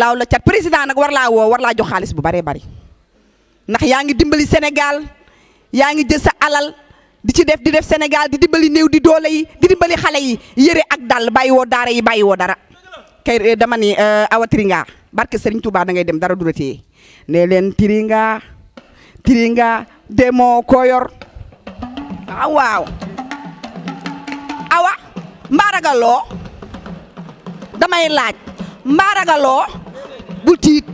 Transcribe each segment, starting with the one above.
laaw la cat président nag war laa woo war laa jox xaalis bu baree bari ndax yaa ngi dimbali Sénégal yaa ngi jël sa alal di ci def Sénégal di dimbali néew di doole yi di dimbali xale yi yëre ak dàll bàyyi woo daara yi bàyyi woo dara kay dama ni awa Tiringa barke Serigne Touba da ngay dem dara du la téye ne leen Tiringa demoo ko yor waaw awa mbaaragaloo damay laaj mbaaragaloo bul tiit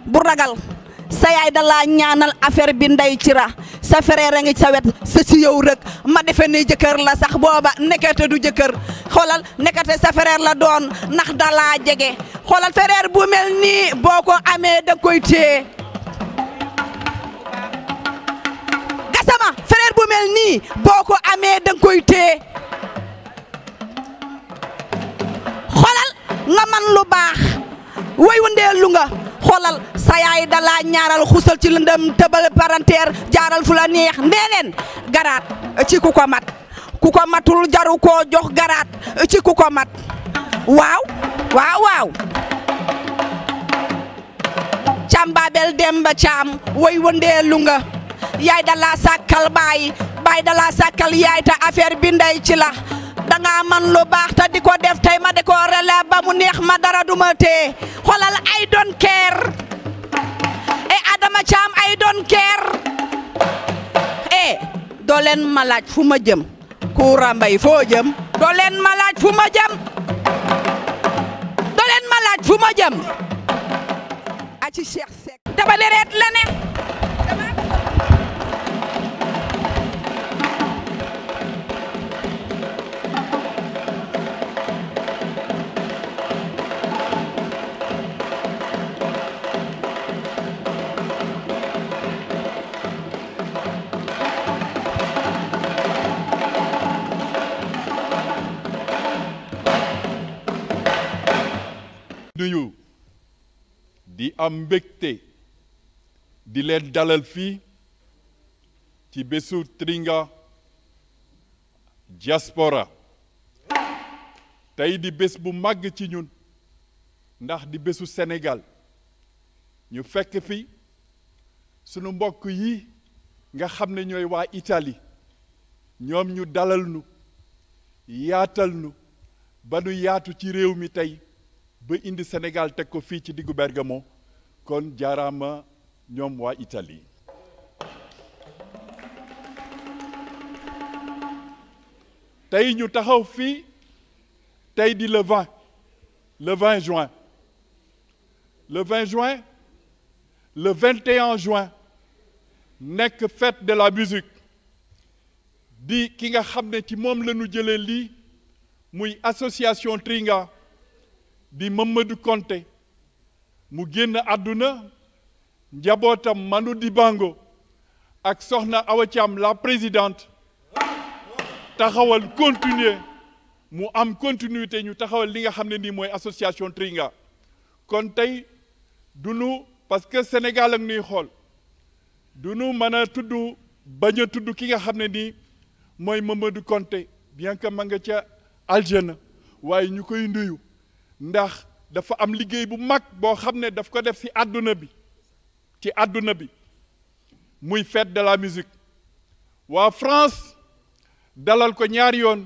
bu ragal sa yaay da laa ñaanal affaire bi ndey ci ra sa frère a ngi sa wet sa ci yow rek ma defe ne jëkkër la sax booba nekkate du jëkkër xoolal nekkate sa frère la doon ndax da laa jege xoolal frère bu mel nii boo ko amee da koy téye Gassama frère bu mel nii boo ko amee da koy téye xoolal nga man lu baax way wëndeelu nga xoolal sa yaay da laa ñaaral xusal ci lëndëm tëbal paranteer jaaral fu la neex ndee leen garaat ci ku ko mat ku ko matul jaru koo jox garaat ci ku ko mat waaw Caam Babel Demba Caam way wëndeelu nga yaay da laa sàkkal baay da laa sàkkal yaay ta affaire bi ndey ci la danga man lu baax te di ko def tey ma di ko relève ba mu neex ma dara duma tee xoolal I don't care Adama Caam I don't care doo leen ma laaj fu ma jëm Koura Mbaye foo jëm doo leen ma laaj fu ma jëm doo leen ma laaj fu ma jëm a ci Cheikh Seck dama deret la ne nuyu di am mbégte di leen dalal fii ci bésu Tiringa diaspora tey di bés bu màgg ci ñun ndax di bésu Sénégal ñu fekk fi sunu mbokk yi nga xam ne ñooy waa Italie ñoom ñu dalal nu yaatal nu ba nu yaatu ci réew mi tey ba indi Sénégal teg ko fii ci diggu Bergamo kon jaaraama ñoom waa Italie tey ñu taxaw fii tey di le 20 juin le 20 juin le 21 juin nekk fête de la musique di ki nga xam ne ci moom la ñu jëlee lii muy association Tiringa di Mamadou Konté mu génn àdduna njabootam Manu Dibango ak soxna Awa Thiam la présidente taxawal continuer mu am continuité ñu taxawal li nga xam ne nii mooy association Tiringa kon tey du nu parce que Sénégal ak nuy xool du nu mën a tudd bañ a tudd ki nga xam ne nii mooy Mamadou Konté bien que ma nga ca aljana waaye ñu koy nuyu ndax dafa am liggéey bu mag boo xam ne daf ko def ci àdduna bi muy fête de la musique waa France dalal ko ñaari yoon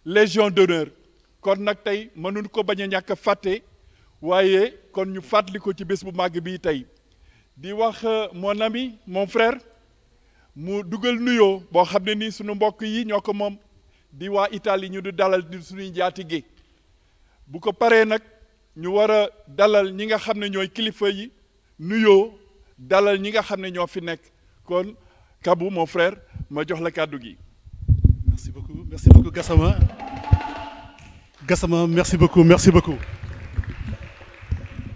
légion d'honneur kon nag tey mënuñ ko bañ a ñàkk a fàtte waaye kon ñu fàttali ko ci bés bu màgg bii tey di wax mon ami mon frère mu dugal nuyoo boo xam ne nii sunu mbokk yi ñoo ko moom di waa Italie ñu di dalal di suñuy njaatige bu ko paree nag ñu war a dalal ñi nga xam ne ñooy kilifa yi nuyoo dalal ñi nga xam ne ñoo fi nekk kon Kabou mon frère ma jox la kàddu gi. Merci beaucoup Gassama. Gassama, merci beaucoup.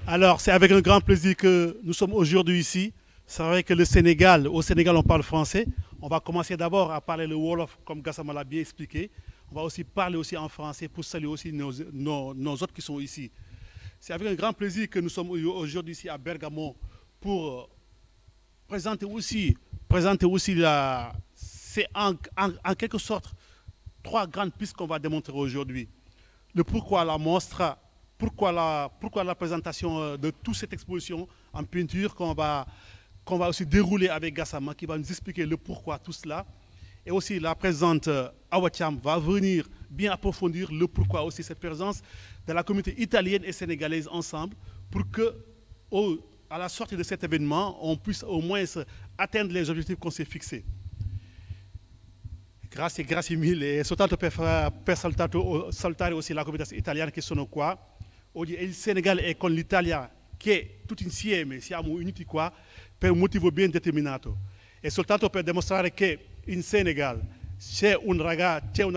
Alors, c'est avec un grand plaisir que nous sommes aujourd'hui ici. C'est vrai que au Sénégal, on parle français. On va commencer d'abord à parler le Wolof, comme Gassama l'a bien expliqué. On va aussi parler aussi en français pour saluer aussi nos autres qui sont ici. C'est avec un grand plaisir que nous sommes aujourd'hui ici à Bergamo pour présenter aussi c'est en quelque sorte 3 grandes pistes qu'on va démontrer aujourd'hui. Le pourquoi la mostra pourquoi la présentation de toute cette exposition en peinture qu'on va aussi dérouler avec Gassama, qui va nous expliquer le pourquoi tout cela. Et aussi la présente Awa Thiam va venir bien approfondir le pourquoi aussi cette présence de la communauté italienne et sénégalaise ensemble pour que, à la sortie de cet événement, on puisse au moins atteindre les objectifs qu'on s'est fixés. Grazie mille e soltanto per salutare aussi la comunità italiana che sono qua. Oggi il Senegal è con l'Italia che tutti insieme siamo uniti qua per un motivo ben determinato. E soltanto per dimostrare che in Senegal c'è una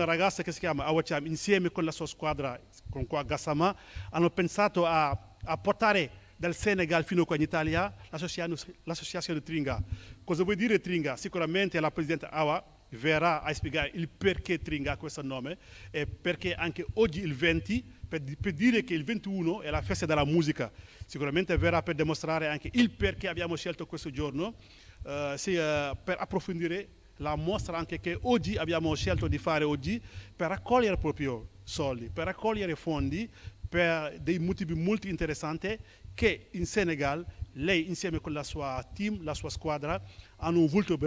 ragazza che si chiama Awa Thiam, insieme con la sua squadra, con qua Gassama, hanno pensato a portare dal Senegal fino qua in Italia l'associazione Tringa. Cosa vuol dire Tringa? Sicuramente la Presidente Awa verrà a spiegare il perché Tringa questo nome e perché anche oggi il 20, per dire che il 21 è la festa della musica. Sicuramente verrà per dimostrare anche il perché abbiamo scelto questo giorno, per approfondire la mostra anche che oggi abbiamo scelto di fare oggi per raccogliere proprio soldi, per raccogliere fondi per dei motivi molto interessanti che in Senegal lei insieme con la sua team, la sua squadra hanno voluto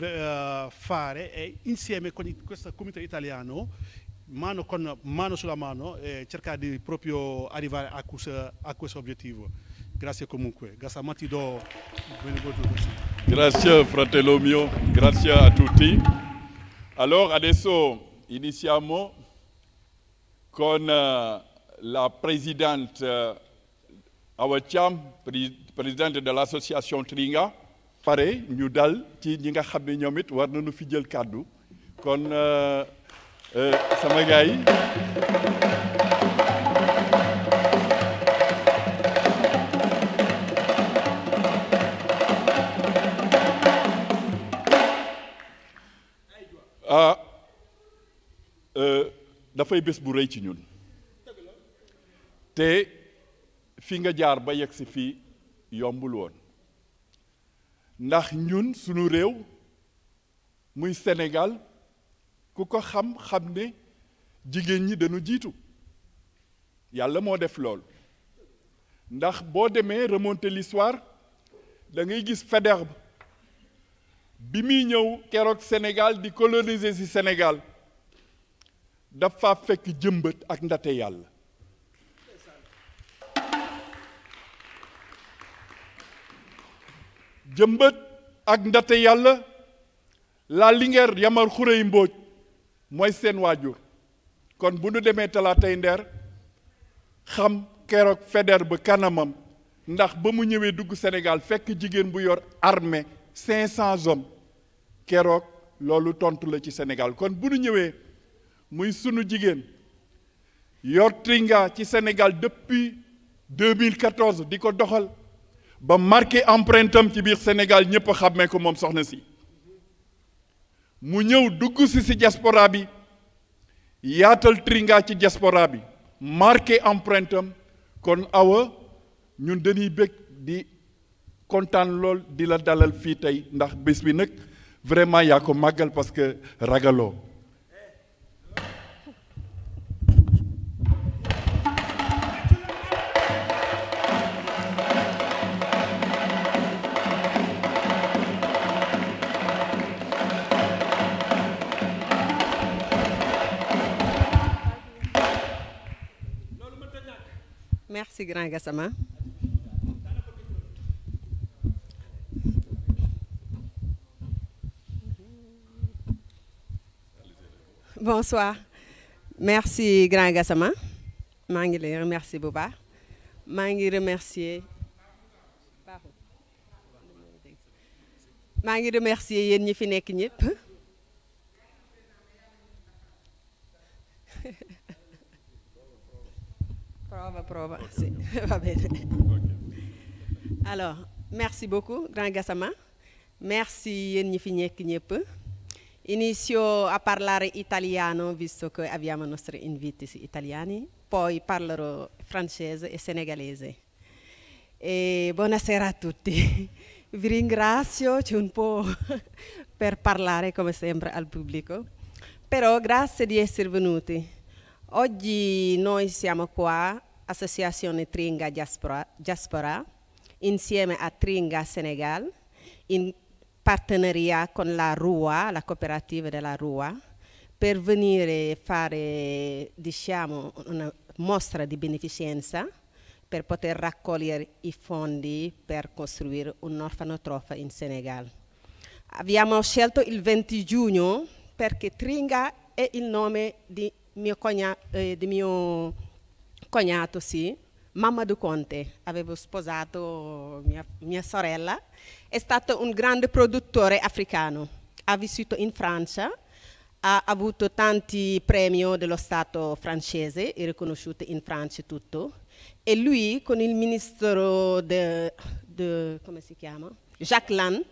fare e insieme con questa comunità italiana mano sulla mano cercare di proprio arrivare a questo obiettivo. Grazie comunque. Gassama ti do Grazie fratello mio, grazie a tutti. Allora adesso iniziamo con la Presidente Awa Thiam, Presidente dell'association Tringa. Pare ñu dal ci ñi nga xam ne ñoom it war nañu fi jël kàddu kon sama gars yi dafay bés bu rëy ci ñun te fi nga jaar ba yegg si fii yombul woon ndax ñun sunu réew muy Sénégal ku ko xam ne jigéen ñi dañu jiitu yàlla moo def lool ndax boo demee remonter l'histoire da ngay gis Faidherbe bi muy ñëw keroog Sénégal di coloniser ci Sénégal dafa fekk jëmbët ak ndate yàlla jëmbët ak ndate yàlla la Linguère Yamar Khouréy Mbodj mooy seen waajur kon bu nu demee Talaatay Nder xam keroog Faidherbe kanamam ndax ba mu ñëwee dugg Sénégal fekk jigéen bu yor armée 500 hommes keroog loolu tontu la ci Sénégal kon bu nu ñëwee muy sunu jigéen yor Tringa ci Sénégal depuis 2014 di ko doxal ba marqué empreinte am ci biir Sénégal ñëpp a xàmmee ko moom soxna si mu ñëw dugg si diaspora bi yaatal Tringa ci diaspora bi marqué empreinte am kon Awa ñun dañuy bëgg di kontaan lool di la dalal fii tey ndax bés bi nag vraiment yaa ko màggal parce que ragaloo Merci, Grand Gassama. Bonsoir. Merci, Grand Gassama. Je vous remercie beaucoup. Je vous remercie. Je vous remercie yéen ñi fi nekk ñëpp. Prova. Va bene. Alors, merci beaucoup, Grand Gassama. Merci yéen ñi fi nekk ñëpp. Inizio a parlare italiano, visto che abbiamo i nostri inviti italiani, poi parlerò francese e senegalese. E buonasera a tutti. Vi ringrazio, c'è un po' per parlare come sempre al pubblico, però grazie di essere venuti. Oggi noi siamo qua Associazione Tringa Diaspora, insieme a Tringa Senegal, in partenariat con la RUA, la cooperativa della RUA, per venire fare, diciamo, una mostra di beneficenza per poter raccogliere i fondi per costruire un orfanotrofio in Senegal. Abbiamo scelto il 20 giugno perché Tringa è il nome di mio cognato, sì, Mamadou Conte. Avevo sposato mia sorella, è stato un grande produttore africano, ha vissuto in Francia, ha avuto tanti premi dello Stato francese, è riconosciuto in Francia e tutto, e lui con il ministro come si chiama? Jacques Lannes,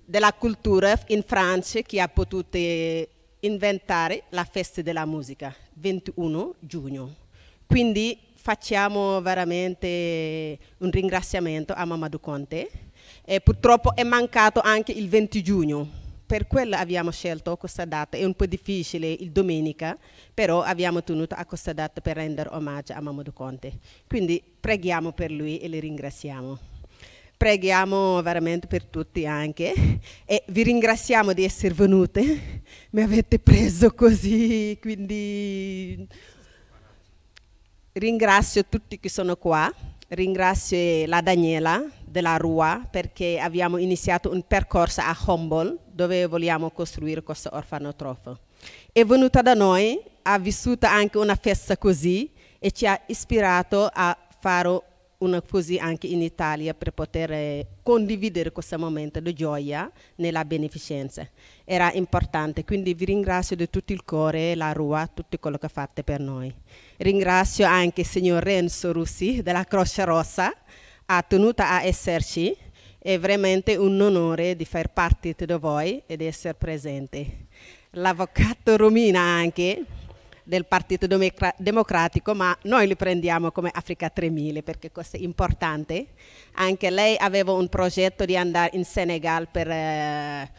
della cultura in Francia, che ha potuto inventare la festa della musica, 21 giugno. Quindi facciamo veramente un ringraziamento a Mamadou Conte, e purtroppo è mancato anche il 20 giugno. Per quello abbiamo scelto questa data, è un po' difficile il domenica, però abbiamo tenuto a questa data per rendere omaggio a Mamadou Conte. Quindi preghiamo per lui e le ringraziamo. Preghiamo veramente per tutti anche, e vi ringraziamo di essere venute, mi avete preso così, quindi ringrazio tutti che sono qua, ringrazio la Daniela della RUA perché abbiamo iniziato un percorso a Humboldt dove vogliamo costruire questo orfanotrofio. È venuta da noi, ha vissuto anche una festa così e ci ha ispirato a fare una così anche in Italia per poter condividere questo momento di gioia nella beneficenza. Era importante, quindi vi ringrazio di tutto il cuore, la RUA, tutto quello che fate per noi. Ringrazio anche il signor Renzo Russi della Croce Rossa, ha tenuto a esserci, è veramente un onore di far parte di voi ed essere presente. L'avvocato Romina anche, del Partito Democratico, ma noi li prendiamo come Africa 3000 perché questo è importante. Anche lei aveva un progetto di andare in Senegal per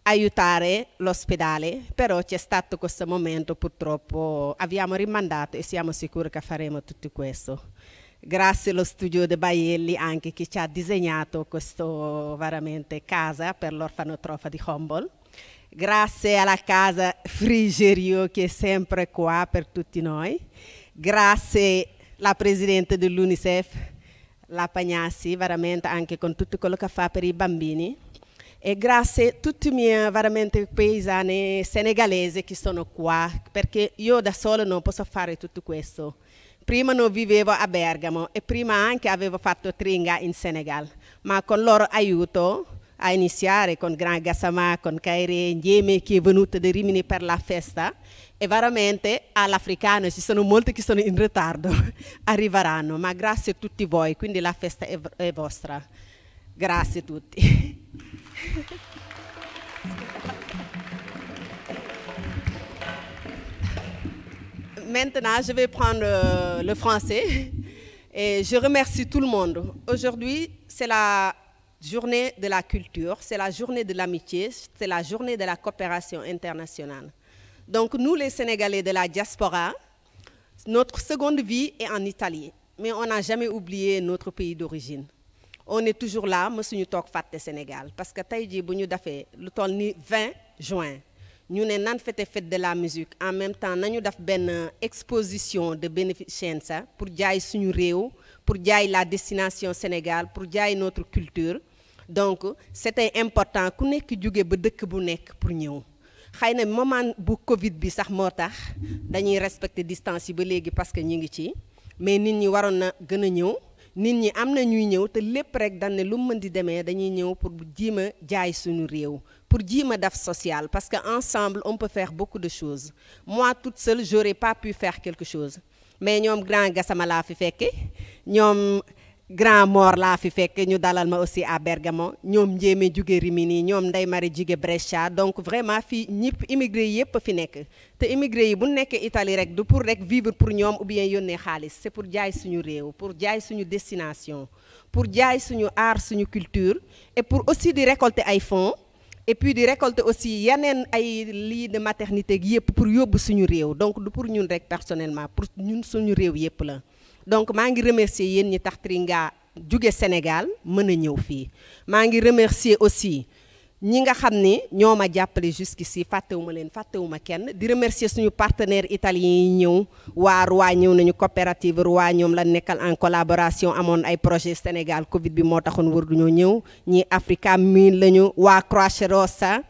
aiutare l'ospedale, però c'è stato questo momento, purtroppo abbiamo rimandato e siamo sicuri che faremo tutto questo. Grazie allo studio De Baielli anche che ci ha disegnato questo veramente casa per l'orfanotrofio di Humboldt. Grazie alla casa Frigerio che è sempre qua per tutti noi. Grazie alla Presidente dell'UNICEF, la Pagnassi, veramente anche con tutto quello che fa per i bambini. E grazie a tutti i miei veramente paesani senegalesi che sono qua, perché io da solo non posso fare tutto questo. Prima non vivevo a Bergamo e prima anche avevo fatto Tringa in Senegal, ma con il loro aiuto a iniziare con Gran Gassama, con Kairi Ndieme che è venuto da Rimini per la festa, e veramente all'africano ci sono molti che sono in ritardo, arriveranno, ma grazie a tutti voi, quindi la festa è vostra. Grazie a tutti. Maintenant, je vais prendre le français et je remercie tout le monde. Aujourd'hui, c'est la journée de la culture, c'est la journée de l'amitié, c'est la journée de la coopération internationale. Donc nous, les Sénégalais de la diaspora, notre seconde vie est en Italie, mais on n'a jamais oublié notre pays d'origine. On est toujours là, mësuñu toog fàtte Sénégal, parce que tey jii bu ñu defee lu toll ni 20 juin, ñu ne nan fête de la musique, en même temps nañu def benn exposition de bénéficenza pour jaay suñu réew, pour jaay la destination Sénégal, pour jaay notre culture. Donc c'était important ku nekk jóge ba dëkk bu nekk pour ñëw. Xëy na moment bu Covid bi sax moo tax dañuy respecter distance yi ba léegi parce que ñu ngi ci, mais nit ñi waroon na gën a ñëw. Nit ñi am na ñuy ñëw te lépp rek dañ ne lu mën di demee dañuy ñëw pour jiima jaay suñu réew, pour jiima def social, parce que ensemble on peut faire beaucoup de choses. Moi toute seule j'aurais pas pu faire quelque chose, mais ñoom Grand Gassama laa fi fekke, ñoom Grand Mor laa fi fekke ñu dalal ma aussi à Bergamo, ñoom Njéeme jóge Rimini, ñoom Ndey Mari jóge Brescia, donc vraiment fii ñëpp immigré yëpp fi nekk. Te immigré yi bu nekkee Italie rek du pour rek vivre pour ñoom ou bien yónnee xaalis, c'est pour jaay suñu réew, pour jaay suñu destination, pour jaay suñu art, suñu culture, et pour aussi di récolter ay fonds et puis di récolter aussi yeneen ay lits de maternité gi yëpp pour yóbbu suñu réew donc du pour ñun rek personnellement pour ñun suñu réew yëpp la donc maa ngi remercier yéen ñi tax Tringa jóge Sénégal mën a ñëw fii maa ngi remercier aussi ñi nga xam ni ñoo ma jàppale jusqu'ici fàttewuma leen fàttewuma kenn di remercier suñu partenaires italiens yi ñëw waa Roi ñëw nañu coopérative Roi ñoom la nekkal en collaboration amoon ay projet Sénégal Covid bi moo taxoon war duñoo ñëw ñi Africa 1000 lañu waa Croce Rossa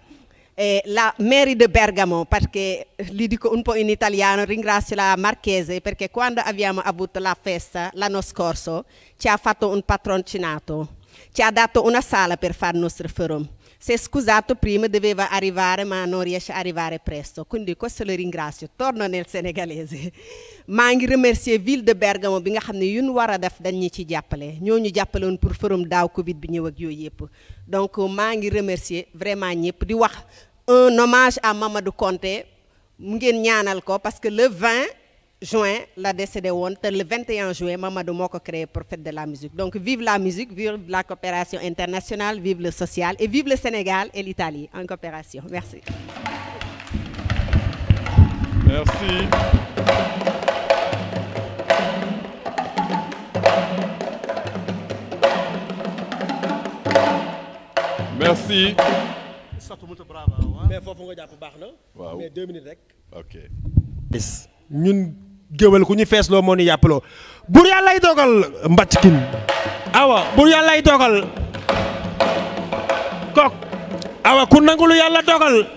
e la mairie de Bergamo perché li dico un po' in italiano ringrazio la Marchese perché quando abbiamo avuto la festa l'anno scorso ci ha fatto un patrocinato ci ha dato una sala per fare il nostro forum. Si è scusato prima, doveva arrivare ma non riesce a arrivare presto, quindi questo lo ringrazio. Torno nel senegalese. maa ngi remercier ville de Bergamo bi nga xam ne yu ñu war a def dañ ñu ci jàppale ñoo ñu jàppale woon pour forum daaw Covid bi ñëw ak yooyu yëpp donc maa ngi remercier vraiment ñëpp di wax un hommage à Mamadou Konté mu ngeen ñaanal ko parce que le 20 juin la décédé woon te le 21 juin Mamadou moo ko créé pour fête de la musique donc vive la musique, vive la coopération internationale, vive le social et vive le Sénégal et l'Italie en coopération. Merci. Merci. Merci. mais foofu nga jàpp baax na. waaw mais 2 minutes rek. ok. ñun géwél ku ñu fees loo moo ñu yàppaloo bur yàllay dogal mbàcc kin awa bur yàllay dogal kok awa ku nangulu yàlla dogal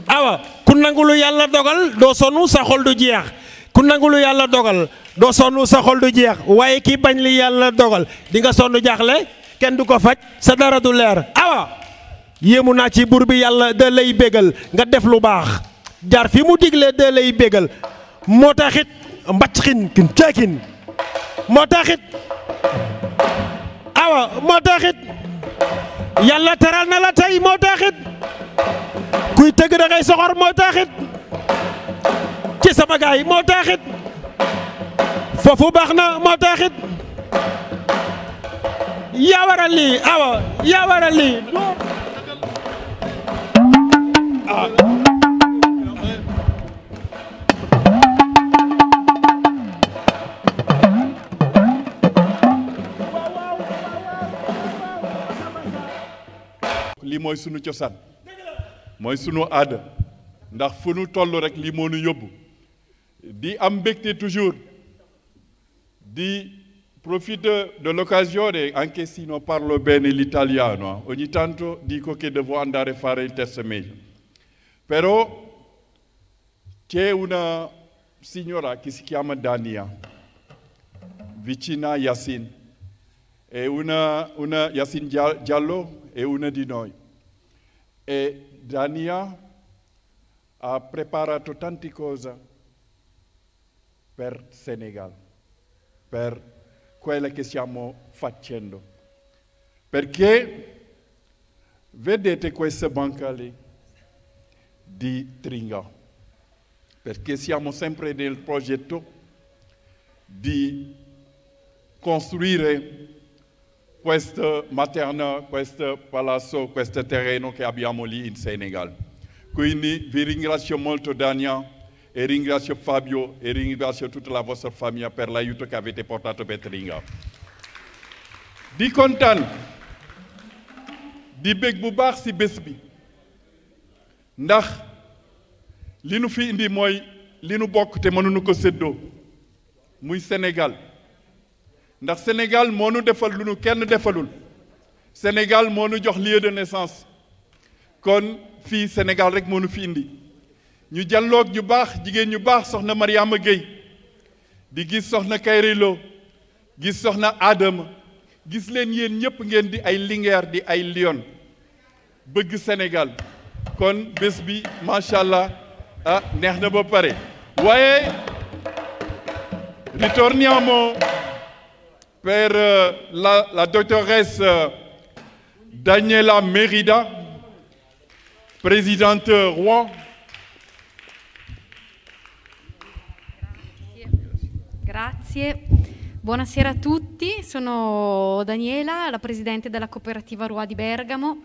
awa ku nangulu yàlla dogal doo sonnu sa xol du jeex ku nangulu yàlla dogal doo sonnu sa xol du jeex waaye ki bañ li yàlla dogal di nga sonn jaaxle kenn du ko faj sa dara du leer awa yéemu naa ci bur bi yàlla da lay bégal nga def lu baax jaar fi mu digle da lay bégal moo taxit mbàccxin kin caakin moo taxit awa moo taxit yàlla teral na la tey moo taxit kuy tëgg da ngay soxor moo taxit ci sama gaay moo taxit foofu baax na moo taxit yaa waral lii awa yaa waral lii lii mooy sunu cosaan mooy sunu aada ndax fu nu toll rek lii moo nu yóbbu di am mbégte toujours di profito dell'occasione anche se non parlo bene l'italiano ogni tanto dico che devo andare a fare il test meglio però c'è una signora che si chiama Dania vicina a Yassine è una Yassine Diallo è una di noi e Dania ha preparato tante cose per Senegal, per quelle che stiamo facendo. Perché vedete questa banca lì di Tringa, perché siamo sempre nel progetto di costruire questo materna, questo palazzo, questo terreno che abbiamo lì in Senegal. Quindi vi ringrazio molto Dania e ringrazio Fabio e ringrazio tutta la vostra famiglia per l'aiuto che avete portato per Tringa. Di kontaan di bég bu baax ci bés bi ndax li nu fi indi mooy li nu bokk te mënuñu ko séddoo muy Sénégal ndax Sénégal moo nu defal lu nu kenn defalul Sénégal moo nu jox lieu de naissance kon fii Sénégal rek moo nu fi indi ñu jàlloog ñu baax jigéen ñu baax soxna Mariama Gueye di gis soxna Kayri Lo gis soxna Adama gis leen yéen ñëpp ngeen di ay Linguère di ay Lyon bëgg Sénégal kon bés bi macha allah neex na ba pare waaye ritorniamo per la dottoressa Daniela Merida, présidente Roi. Grazie. Buonasera a tutti, sono Daniela, la presidente della cooperativa Roi di Bergamo.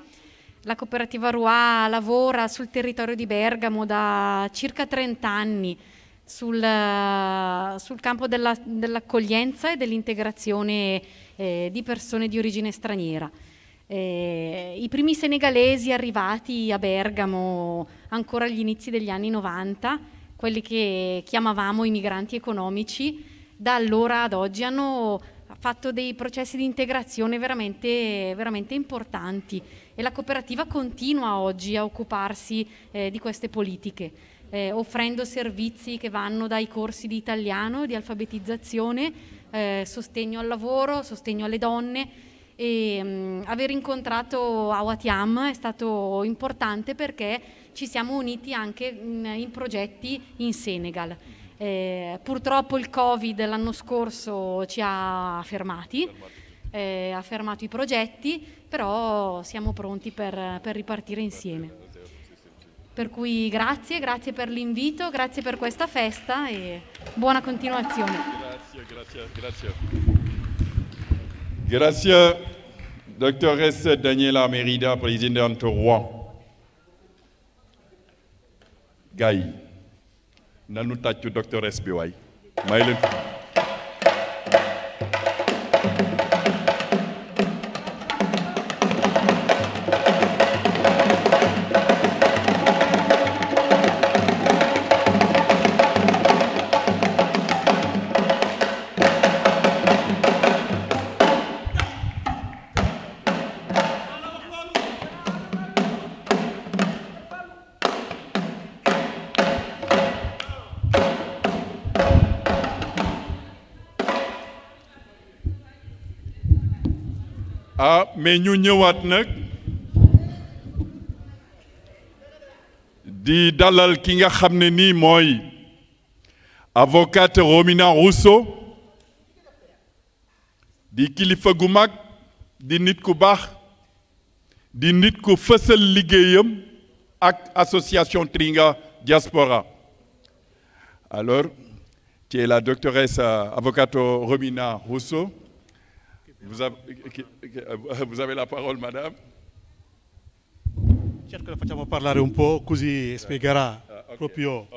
La cooperativa Roi lavora sul territorio di Bergamo da circa 30 anni sul campo dell'accoglienza e dell'integrazione di persone di origine straniera. I primi senegalesi arrivati a Bergamo ancora agli inizi degli anni 90, quelli che chiamavamo i migranti economici, da allora ad oggi hanno fatto dei processi di integrazione veramente, veramente importanti, e la cooperativa continua oggi a occuparsi di queste politiche, offrendo servizi che vanno dai corsi di italiano, di alfabetizzazione, sostegno al lavoro, sostegno alle donne, e aver incontrato Awatiam è stato importante perché ci siamo uniti anche in progetti in Senegal. Purtroppo il Covid l'anno scorso ci ha fermati, ha fermato i progetti, però siamo pronti per ripartire insieme. Per cui grazie per l'invito, grazie per questa festa e buona continuazione. Grazie. Grazie, dottoressa Daniela Merida, Presidente Roi. Gaï, nanu tàccu doctoresse bi waay may leen. Mais ñu ñëwaat nag di dalal ki nga xam ne nii mooy avocate Romina Rousseau di kilifa gu mag di nit ku baax di nit ku fësal liggéeyam ak association Tringa Diaspora. Alors, tu es la doctoresse avocate Romina Rousseau. Vous avez la parole, madame. Certo che facciamo parlare un po', così spiegherà proprio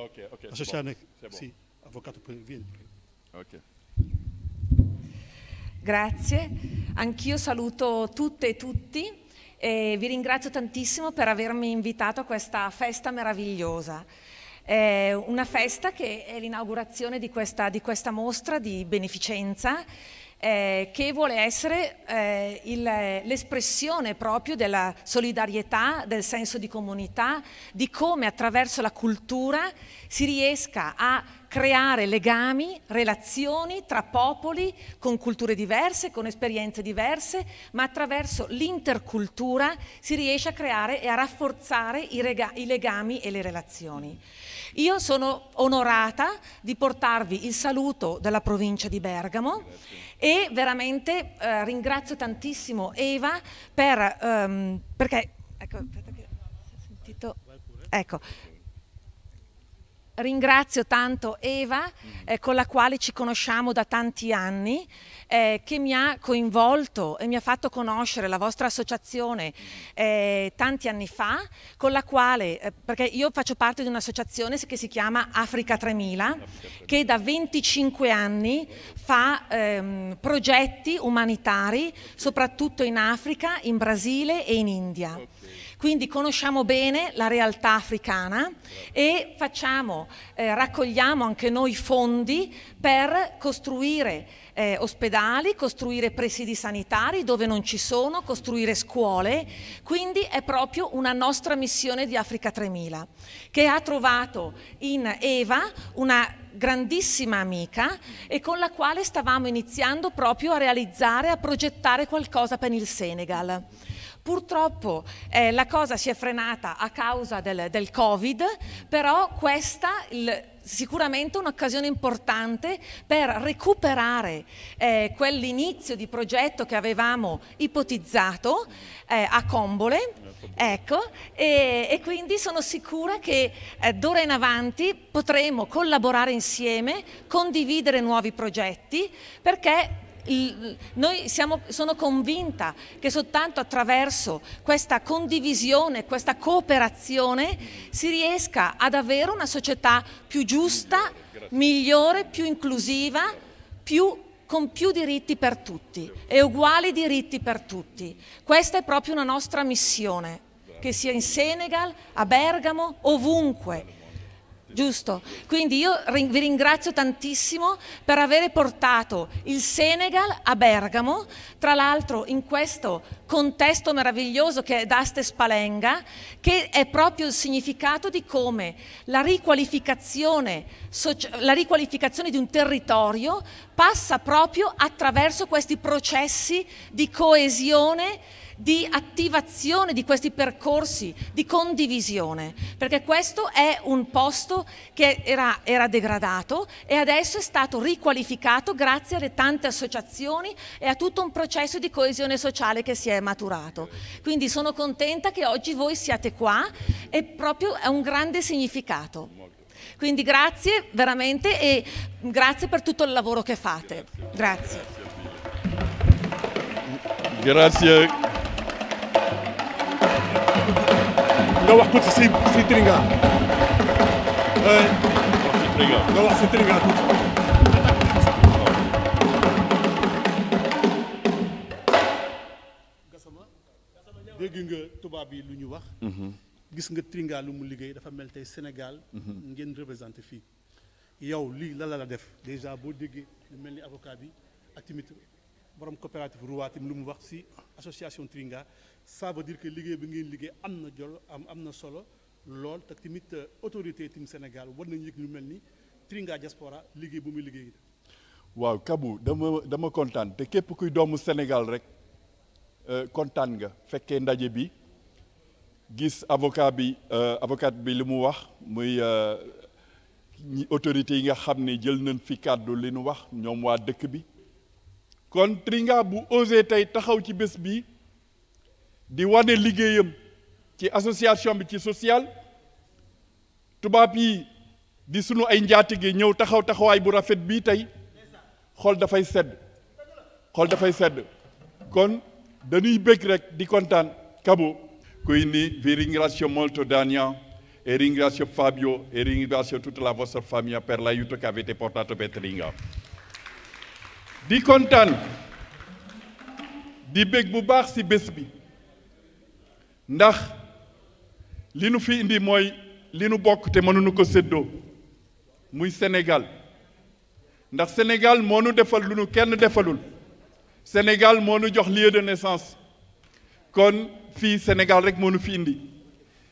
l'associazione. Sì, avvocato, vieni. Okay. Grazie, anch'io saluto tutte e tutti e vi ringrazio tantissimo per avermi invitato a questa festa meravigliosa. È una festa che è l'inaugurazione di questa mostra di beneficenza che vuole essere l'espressione proprio della solidarietà, del senso di comunità, di come attraverso la cultura si riesca a creare legami, relazioni tra popoli con culture diverse, con esperienze diverse, ma attraverso l'intercultura si riesce a creare e a rafforzare i legami e le relazioni. Io sono onorata di portarvi il saluto della provincia di Bergamo. Grazie. E veramente ringrazio tantissimo Eva perché ecco, aspetta che si è sentito, ecco. Ringrazio tanto Eva con la quale ci conosciamo da tanti anni, che mi ha coinvolto e mi ha fatto conoscere la vostra associazione tanti anni fa, con la quale, perché io faccio parte di un'associazione che si chiama Africa 3000, che da 25 anni fa progetti umanitari, soprattutto in Africa, in Brasile e in India. Quindi conosciamo bene la realtà africana e raccogliamo anche noi fondi per costruire ospedali, costruire presidi sanitari dove non ci sono, costruire scuole. Quindi è proprio una nostra missione di Africa 3000 che ha trovato in Eva una grandissima amica e con la quale stavamo iniziando proprio a realizzare, a progettare qualcosa per il Senegal. Purtroppo la cosa si è frenata a causa del Covid, però questa sicuramente un'occasione importante per recuperare quell'inizio di progetto che avevamo ipotizzato a Combole, ecco, e quindi sono sicura che d'ora in avanti potremo collaborare insieme, condividere nuovi progetti, perché sono convinta che soltanto attraverso questa condivisione, questa cooperazione si riesca ad avere una società più giusta, migliore, più inclusiva, con più diritti per tutti e uguali diritti per tutti. Questa è proprio una nostra missione, che sia in Senegal, a Bergamo, ovunque. Giusto? Quindi io vi ringrazio tantissimo per aver portato il Senegal a Bergamo, tra l'altro in questo contesto meraviglioso che è d'Aste Spalenga, che è proprio il significato di come la riqualificazione di un territorio passa proprio attraverso questi processi di coesione, di attivazione di questi percorsi di condivisione, perché questo è un posto che era degradato e adesso è stato riqualificato grazie alle tante associazioni e a tutto un processo di coesione sociale che si è maturato. Quindi sono contenta che oggi voi siate qua e proprio è un grande significato. Quindi grazie veramente e grazie per tutto il lavoro che fate. Grazie. Grazie. nga wax tuuti si Tringa. nga wax si Tringa tuuti. Gassama dégg nga tubaab yi lu ñu wax. gis nga Tringa lu mu liggéey dafa mel tey Sénégal. ngeen représenté fii. yow lii la la def déjà boo déggee lu mel ni avocat bi ak tamit borom coopérative Ruwaatim lu mu wax si association Tringa. Ça veut dire que liggéey bi ngeen liggéey am na solo lool te tamit autorité tim Sénégal war nañu yëg lu mel ni Tringa diaspora liggéey bu muy liggéey. waaw Kabou dama kontaan te képp kuy doomu Sénégal rek kontaan nga fekkee ndaje bi gis avocat bi li mu wax muy autorité yi nga xam ne jël nañ fi kàddu li nu wax ñoom waa dëkk bi kon Tringa bu osé tey taxaw ci bés bi di wane liggéeyam ci association bi ci social tubaab yi di sunu ay njaatige ñëw taxawaay bu rafet bii tey xol dafay sedd kon dañuy bëgg rek di kontaan Kabou. Quindi vi ringrazio molto Dania e ringrazio Fabio e ringrazio tutta la vostra famiglia per l'aiuto che avete portato per Tringa. Di kontaan di bëgg bu baax ci bés bi ndax li nu fi indi mooy li nu bokk te mënuñu ko séddoo muy Sénégal ndax Sénégal moo nu defal lu nu kenn defalul Sénégal moo nu jox lieu de naissance kon fii Sénégal rek moo nu fi indi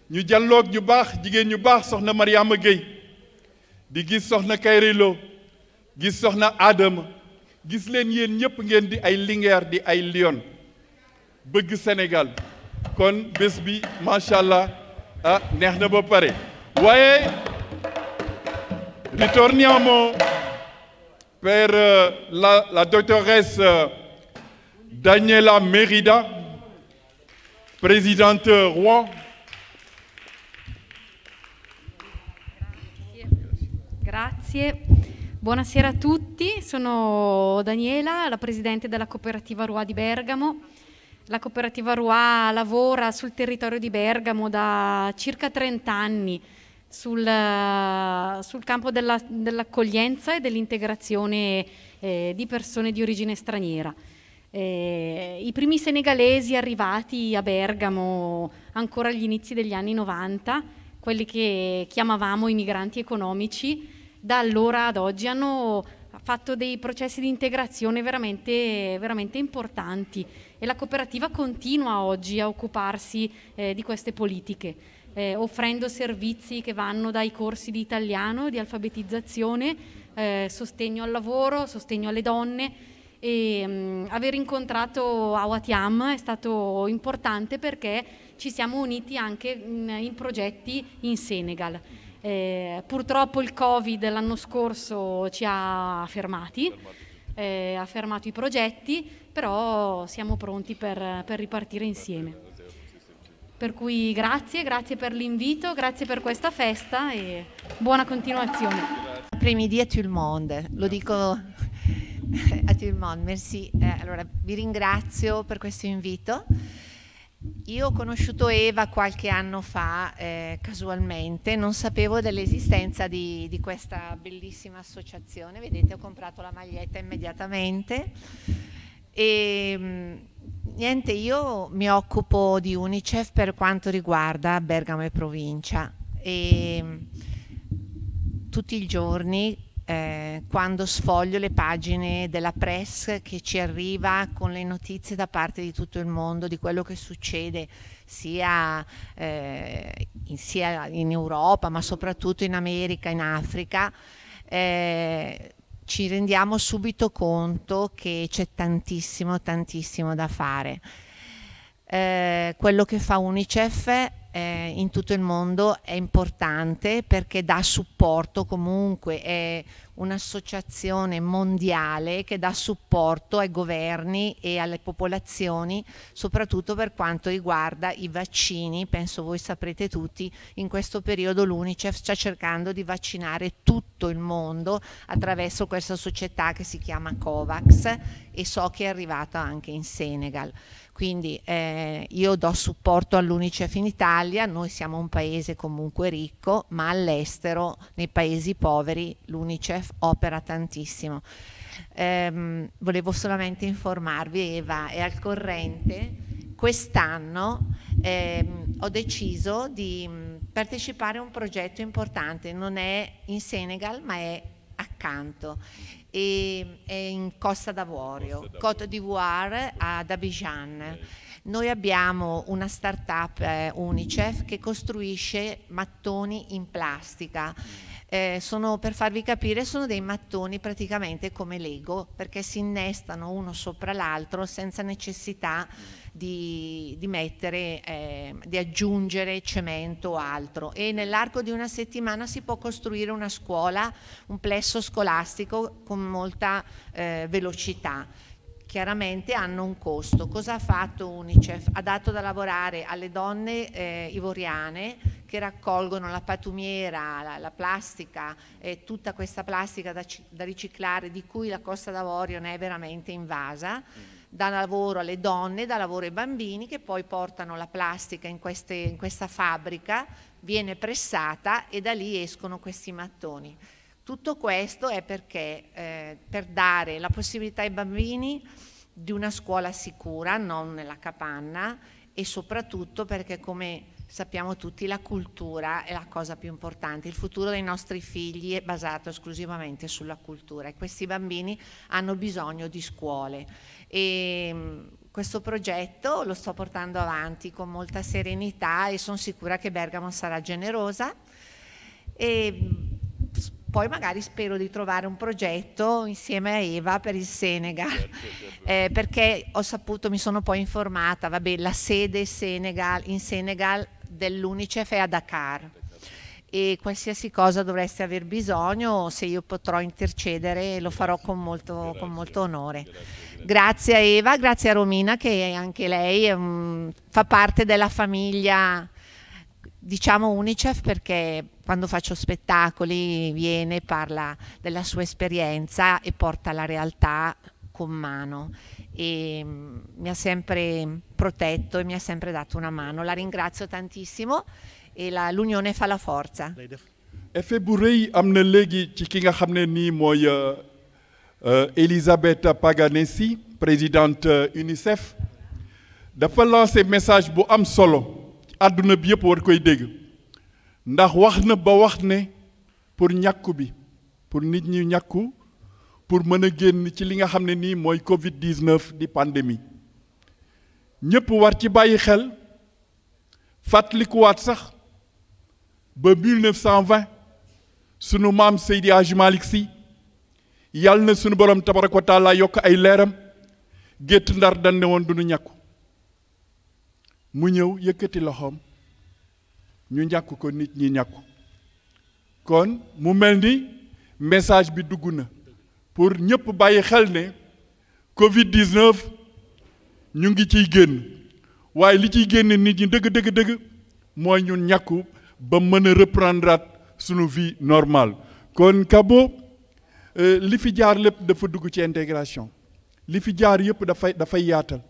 ñu jàlloog ñu baax jigéen ñu baax soxna Mariama Gueye di gis soxna Kayrilo gis soxna Adama gis leen yéen ñëpp ngeen di ay Linguère di ay Lyon bëgg Sénégal kon bés bi macha allah neex na ba pare waaye ritorniamo per la dottoressa Daniela Merida, presidente Roy. Grazie. Buonasera a tutti, sono Daniela, la presidente della cooperativa Roy di Bergamo. La cooperativa Roy lavora sul territorio di Bergamo da circa 30 anni sul campo dell'accoglienza e dell'integrazione di persone di origine straniera. I primi senegalesi arrivati a Bergamo ancora agli inizi degli anni 90, quelli che chiamavamo i migranti economici, da allora ad oggi hanno fatto dei processi di integrazione veramente, veramente importanti e la cooperativa continua oggi a occuparsi di queste politiche, offrendo servizi che vanno dai corsi di italiano, di alfabetizzazione, sostegno al lavoro, sostegno alle donne. E aver incontrato Awatiam è stato importante perché ci siamo uniti anche in progetti in Senegal. Purtroppo il Covid l'anno scorso ci ha fermati, ha fermato i progetti, però siamo pronti per ripartire insieme. Per cui grazie per l'invito, grazie per questa festa e buona continuazione. Après-midi à tout le monde, lo dico a tout le monde, merci. Allora, vi ringrazio per questo invito. Io ho conosciuto Eva qualche anno fa casualmente, non sapevo dell'esistenza di questa bellissima associazione, vedete ho comprato la maglietta immediatamente e niente, io mi occupo di UNICEF per quanto riguarda Bergamo e provincia e tutti i giorni quando sfoglio le pagine della press che ci arriva con le notizie da parte di tutto il mondo di quello che succede sia in Europa ma soprattutto in America, in Africa, ci rendiamo subito conto che c'è tantissimo da fare. Quello che fa UNICEF in tutto il mondo è importante perché dà supporto, comunque è un'associazione mondiale che dà supporto ai governi e alle popolazioni, soprattutto per quanto riguarda i vaccini. Penso voi saprete tutti, in questo periodo l'UNICEF sta cercando di vaccinare tutto il mondo attraverso questa società che si chiama COVAX e so che è arrivata anche in Senegal. Quindi io do supporto all'UNICEF in Italia, noi siamo un paese comunque ricco, ma all'estero, nei paesi poveri, l'UNICEF opera tantissimo. Volevo solamente informarvi, Eva è al corrente, quest'anno ho deciso di partecipare a un progetto importante, non è in Senegal ma è accanto. E è in Costa d'Avorio, Côte d'Ivoire ad Abidjan. Noi abbiamo una startup UNICEF che costruisce mattoni in plastica. Per farvi capire, sono dei mattoni praticamente come Lego perché si innestano uno sopra l'altro senza necessità di aggiungere cemento o altro, e nell'arco di una settimana si può costruire una scuola, un plesso scolastico con molta velocità. Chiaramente hanno un costo. Cosa ha fatto UNICEF? Ha dato da lavorare alle donne ivoriane che raccolgono la patumiera, la plastica, tutta questa plastica da riciclare di cui la Costa d'Avorio ne è veramente invasa. Dà lavoro alle donne, dà lavoro ai bambini che poi portano la plastica in questa fabbrica, viene pressata e da lì escono questi mattoni. Tutto questo è perché per dare la possibilità ai bambini di una scuola sicura, non nella capanna, e soprattutto perché, come sappiamo tutti, la cultura è la cosa più importante. Il futuro dei nostri figli è basato esclusivamente sulla cultura e questi bambini hanno bisogno di scuole. E questo progetto lo sto portando avanti con molta serenità e sono sicura che Bergamo sarà generosa. E poi magari spero di trovare un progetto insieme a Eva per il Senegal, perché ho saputo, mi sono poi informata, vabbè, la sede in Senegal dell'UNICEF è a Dakar e qualsiasi cosa dovreste aver bisogno, se io potrò intercedere lo farò con molto onore. Grazie a Eva, grazie a Romina che anche lei fa parte della famiglia, diciamo, UNICEF, perché quando faccio spettacoli viene, parla della sua esperienza e porta la realtà con mano e mi ha sempre protetto e mi ha sempre dato una mano. La ringrazio tantissimo e l'unione fa la forza. effet bu rëy am na léegi ci ki nga xam ne nii mooy Elisabeth Paganesi, présidente UNICEF, dafa lancé message bu am solo àdduna bi yëpp war koy dégg ndax wax na ba wax ne pour ñàkku bi, pour nit ñi ñàkku pour mën a génn ci li nga xam ne nii mooy Covid-19 di pandémie ñëpp war ci bàyyi xel. fàttalikuwaat sax ba 1920 sunu maam Seydi Hadji Malick Sy yàlla na sunu borom tabaraka wa taala yokk ay leeram gétt Ndar dañ ne woon du ñu ñàkku mu ñëw yëkkati loxoom ñu ñàkku ko nit ñi ñàkku kon mu mel ni message bi dugg na pour ñëpp bàyyi xel ne Covid-19 ñu ngi ciy génn waaye li ciy génn nit ñi dëgg mooy ñun ñàkku ba mën a reprendre sunu vie normale kon Kabo li fi jaar lépp dafa dugg ci intégration li fi jaar yëpp dafay yaatal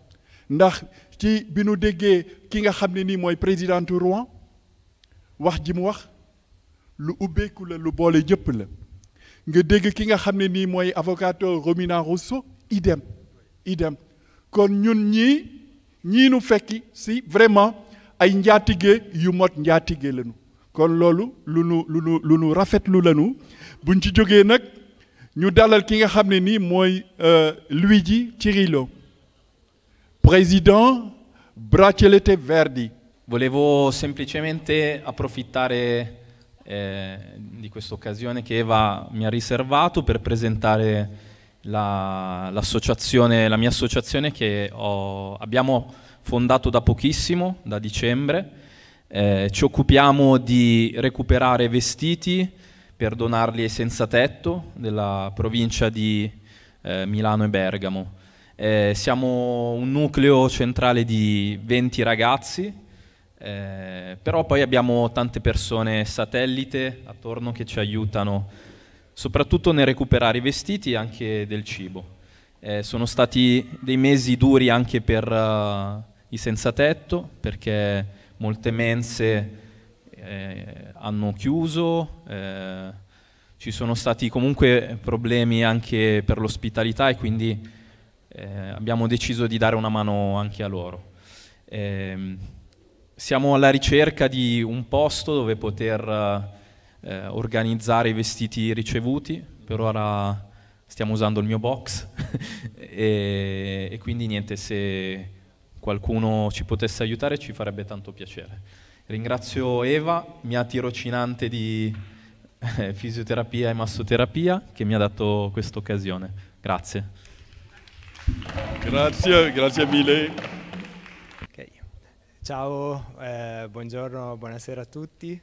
ndax ci bi nu déggee ki nga xam ne nii mooy présidente Rouen wax ji mu wax lu ubbeeku la lu boole ñëpp la nga dégg ki nga xam ne nii mooy avocat Romina Rousseau idem kon ñun ñii nu fekki si vraiment ay njaatige yu mot njaatige lañu kon loolu lu nu rafetlu lañu buñ ci jógee nag ñu dalal ki nga xam ne nii mooy Luigi Cirillo président Bracciolette Verdi. Volevo semplicemente approfittare di questa occasione che Eva mi ha riservato per presentare la mia associazione che abbiamo fondato da pochissimo, da dicembre. Ci occupiamo di recuperare vestiti per donarli ai senza tetto della provincia di Milano e Bergamo. Siamo un nucleo centrale di 20 ragazzi, però poi abbiamo tante persone satellite attorno che ci aiutano soprattutto nel recuperare i vestiti e anche del cibo. Sono stati dei mesi duri anche per i senza tetto, perché molte mense hanno chiuso, ci sono stati comunque problemi anche per l'ospitalità e quindi abbiamo deciso di dare una mano anche a loro. Siamo alla ricerca di un posto dove poter organizzare i vestiti ricevuti. Per ora stiamo usando il mio box e quindi niente, se qualcuno ci potesse aiutare ci farebbe tanto piacere. Ringrazio Eva, mia tirocinante di fisioterapia e massoterapia, che mi ha dato questa occasione. Grazie. Grazie mille. Okay. Ciao, buongiorno, buonasera a tutti.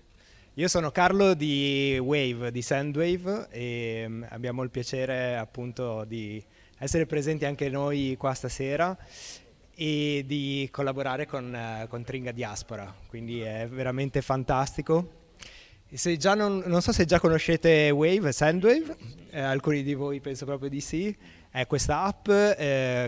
Io sono Carlo di Wave, di Sandwave, e abbiamo il piacere appunto di essere presenti anche noi qua stasera e di collaborare con Tringa Diaspora, quindi è veramente fantastico. Se già non so se già conoscete Wave, Sandwave, alcuni di voi penso proprio di sì. È questa app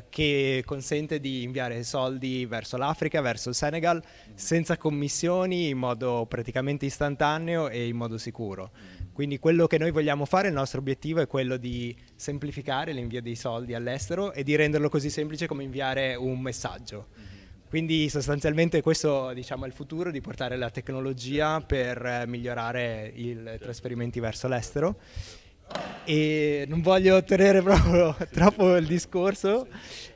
che consente di inviare soldi verso l'Africa, verso il Senegal, senza commissioni, in modo praticamente istantaneo e in modo sicuro. Quindi quello che noi vogliamo fare, il nostro obiettivo è quello di semplificare l'invio dei soldi all'estero e di renderlo così semplice come inviare un messaggio. Quindi sostanzialmente questo, diciamo, è il futuro, di portare la tecnologia per migliorare i trasferimenti verso l'estero. E non voglio tenere proprio troppo il discorso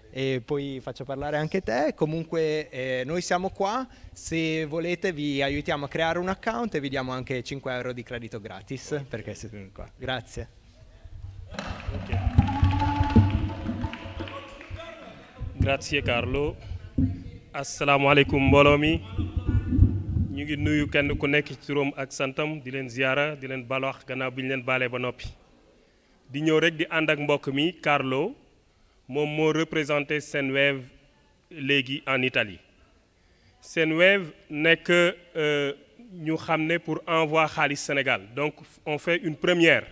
e poi faccio parlare anche te. Comunque noi siamo qua, se volete vi aiutiamo a creare un account e vi diamo anche 5 euro di credito gratis perché siete venuti qua. Grazie. Okay. Grazie Carlo. Assalamu alaikum mbooloo mi. ñu ngi nuyu kenn ku nekk ci turam ak santam di leen ziara di leen balu wax gannaaw bi ñu leen baalee ba noppi di ñëw rek di ànd ak mbokk mi Carlo moom moo représenté Senwave léegi en Italie. Senwave nekk ñu xam ne pour envoi xaalis Sénégal, donc on fait une première.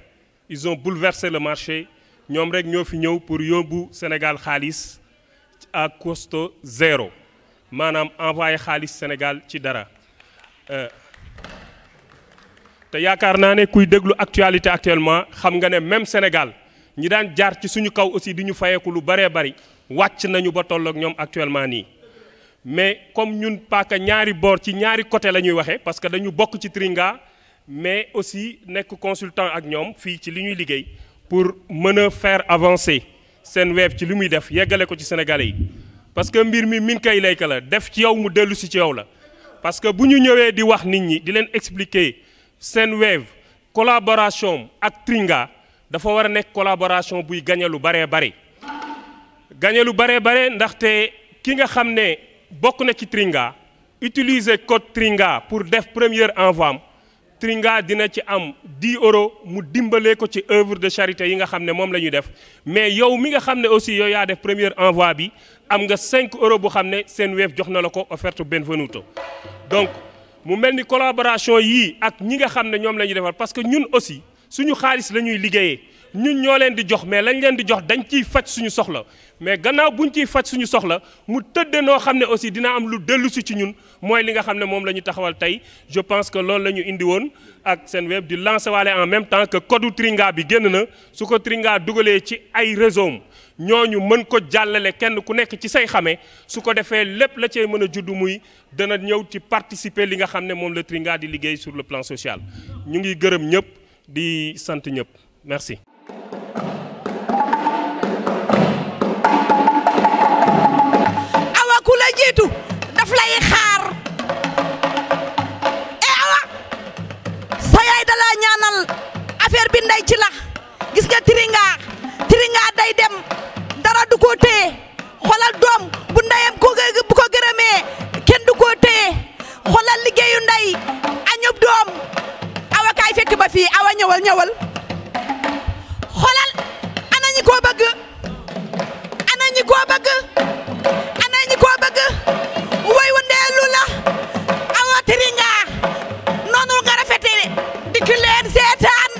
Ils ont bouleversé le marché, ñoom rek ñoo fi ñëw pour yóbbu Sénégal xaalis à costo zéro maanaam envoyé xaalis Sénégal ci dara. te yaakaar naa ne kuy déglu actualité actuellement xam nga ne même Sénégal ñi daan jaar ci suñu kaw aussi di ñu fayeeku lu baree bari wàcc nañu ba tolloog ñoom actuellement nii. mais comme ñun paaka ñaari boor ci ñaari côté la ñuy waxee parce que dañu bokk ci Tringa mais aussi nekk consultant ak ñoom fii ci li ñuy liggéey pour mën a faire avancer Senwave ci li muy def yeggale ko ci Sénégalais yi. parce que mbir mi min kay layka la def ci yow mu dellu si ci yow la. parce que bu ñu ñëwee di wax nit ñi di leen expliquer Senwave collaboration ak Tringa dafa war a nekk collaboration buy gagné lu baree bare. gagné lu baree bare ndaxte ki nga xam ne bokk na ci Tringa utiliser code Tringa pour def premier envoi Tringa dina ci am 10 euros mu dimbalee ko ci œuvre de charité yi nga xam ne moom la ñuy def mais yow mi nga xam ne aussi yow yaa def premier envoi bi am nga 5 euros bu xam ne Senwave jox na la ko offerte benvenuto. donc mu mel ni collaboration yii ak ñi nga xam ne ñoom la ñuy defal parce que ñun aussi suñu xaalis la ñuy liggéeyee ñun ñoo leen di jox mais lañ leen di jox dañ ciy faj suñu soxla mais gannaaw buñ ciy faj suñu soxla mu tëdd noo xam ne aussi dina am lu dellu si ci ñun mooy li nga xam ne moom la ñu taxawal tey je pense que loolu la ñu indi woon ak Senweb di lancer waale en même temps que code Tringa bi génn na su ko Tringa dugalee ci ay réseau ñooñu mën ko jàllale kenn ku nekk ci say xame su ko defee lépp la cee mën a judd muy dana ñëw ci participer li nga xam ne moom la Tringa di liggéey sur le plan social ñu ngi gërëm ñëpp di sant ñëpp merci. awa ku la jiitu daf lay xaar awa sa yaay da la ñaanal affaire bi ndey ci la gis nga Tringa day dem dara du ko téye xoolal doom bu ndeyam bu ko gërëmee kenn du ko téye xoolal liggéeyu ndey añub doom awa kaay fekk ba fii awa ñëwal xoolal ana ñi ko bëgg woy wundeelu la awa Tringa noonu nga rafete dikk leen seetaan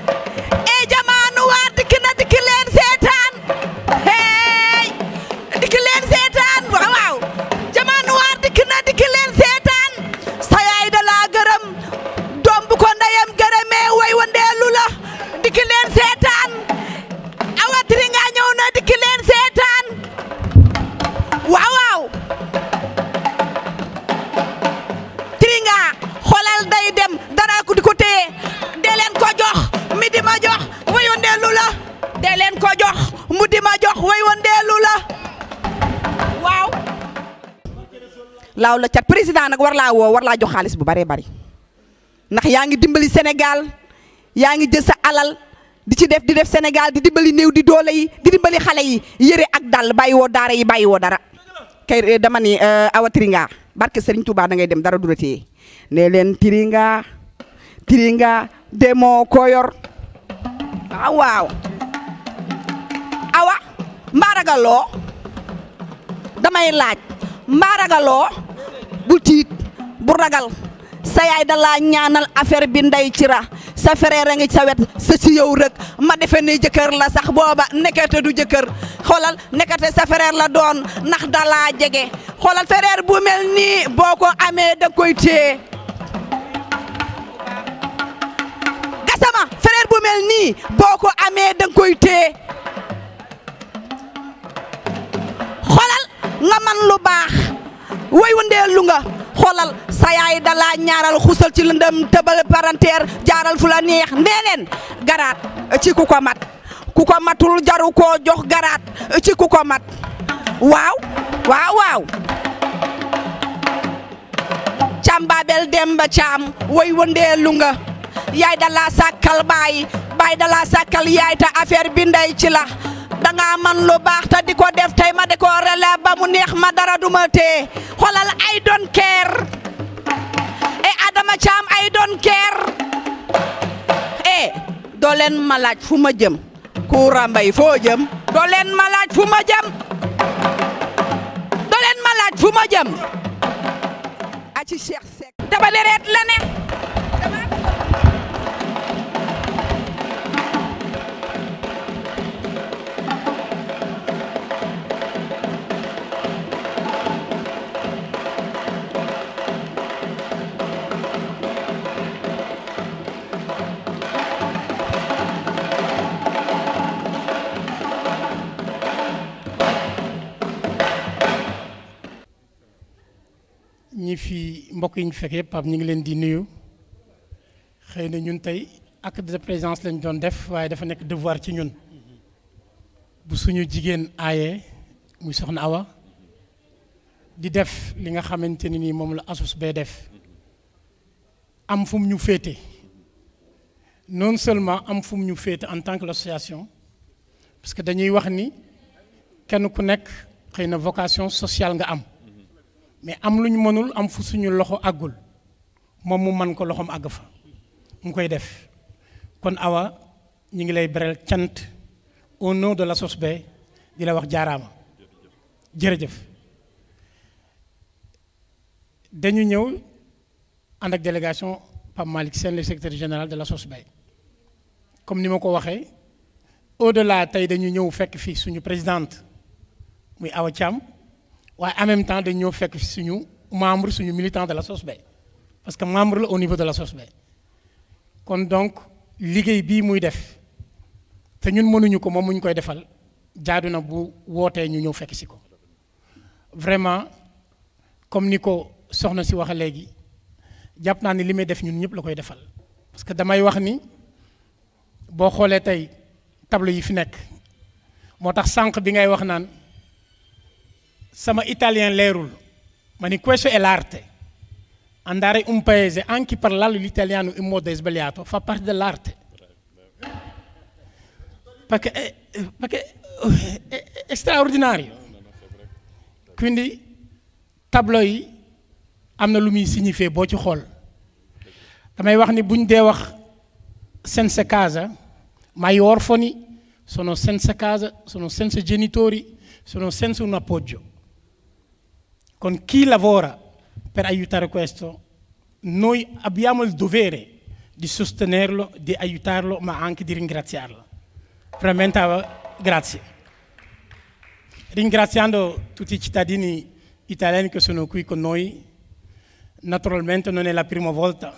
e jamaanu waar dikk leen seetaan hey dikk leen seetaan waaw jamaanu waar dikk leen seetaan sa yaay da laa gërëm doom bu ko ndeyam gërëmee woy wundeelu la dikk leen seetaan awa Tringa ñëw na dikk leen seetaan waaw Tringa xoolal day dem dara ku di ko téye dee leen ko jox mi di ma jox woy wundeelu la dee leen ko jox mu di ma jox woy wundeelu la waaw laaw la cat président nag war laa jox xaalis bu bare bari ndax yaa ngi dimbali Sénégal yaa ngi jël sa alal di def Sénégal di dimbali néew di doole yi di dimbali xale yi yëre ak dàll bàyyi woo daara yi bàyyi woo dara kay dama ni awa Tringa barke Serigne Touba da ngay dem dara du la téye ne leen Tringa demoo ko yor waaw awa mbaaragaloo damay laaj mbaaragaloo bul tiit bu ragal sa yaay da laa ñaanal affaire bi ndey ci ra sa frère a ngi sa wet sa ci yow rek ma defe ne jëkkër la sax booba nekkate du jëkkër xoolal nekkate sa frère la doon ndax da laa jege xoolal frère bu mel nii boo ko amee da koy téye Gassama frère bu mel nii boo ko amee da koy téye xoolal nga man lu baax woy wundeelu nga xoolal sa yaay da laa ñaaral xusal ci lëndëm tëbal parenteer jaaral fu la neex nee leen garaat ci ku ko mat ku ko matul jaru koo jox garaat ci ku ko mat waaw Caam Babel Demba Caam woy wëndeelu nga yaay da laa sàkkal baay da laa sàkkal yaay ta affaire bi ndey ci la danga man lu baax ta di ko def tey ma de ko rele ba mu neex ma dara duma tee xoolal I don't care e Adama Caam I don't care doo leen ma laaj fu ma jëm Koura Mbaye foo jëm doo leen ma laaj fu ma jëm a ci Cheikh Seck daba lereet la ne ñi fi mbokk yi ñu fekk yëpp ñu ngi leen di nuyu xëy na ñun tey acte de présence lañ doon def waaye dafa nekk devoir ci ñun bu suñu jigéen aayee muy soxna Awa di def li nga xamante ni nii moom la asos bee def am fu mu ñu féete non seulement am fu mu ñu féete en tant que l'association parce que dañuy wax ni kenn ku nekk xëy na vocation sociale nga am mais am lu ñu mënul am fu suñu loxo àggul moom mu man ko loxoom àgg fa mu koy def kon Awa ñu ngi lay beral cant au nom de la SOSB di la wax jaaraama jërëjëf dañu ñëw ànd ak délégation Pape Malick Sène le secrétaire général de la SOSB comme ni ma ko waxee au-delà tey dañu ñëw fekk fi suñu présidente muy Awa Thiam waaye en même temps dañu ñëw fekk fi suñu membre suñu militant de la SOSBE parce que membre la au niveau de la SOSBE kon donc liggéey bii muy def te ñun mënuñu ko moom mu ñu koy defal jaadu na bu wootee ñu ñëw fekk si ko vraiment comme ni ko soxna si waxe léegi jàpp naa ni li may def ñun ñëpp la koy defal parce que damay wax ni boo xoolee tey tableau yi fi nekk moo tax sànq bi ngay wax naan sama italien leerul ma ni questo è l'arte andare un paese anche parlando l'italiano in modo sbagliato fa parte dell'arte perché è straordinario quindi tableau yi am na lu muy signifié boo ci xool damay wax ni buñ dee wax senza casa ma gli orfani sono senza casa, sono senza genitori, sono senza un appoggio. Con chi lavora per aiutare questo, noi abbiamo il dovere di sostenerlo, di aiutarlo, ma anche di ringraziarlo. Veramente grazie. Ringraziando tutti i cittadini italiani che sono qui con noi, naturalmente non è la prima volta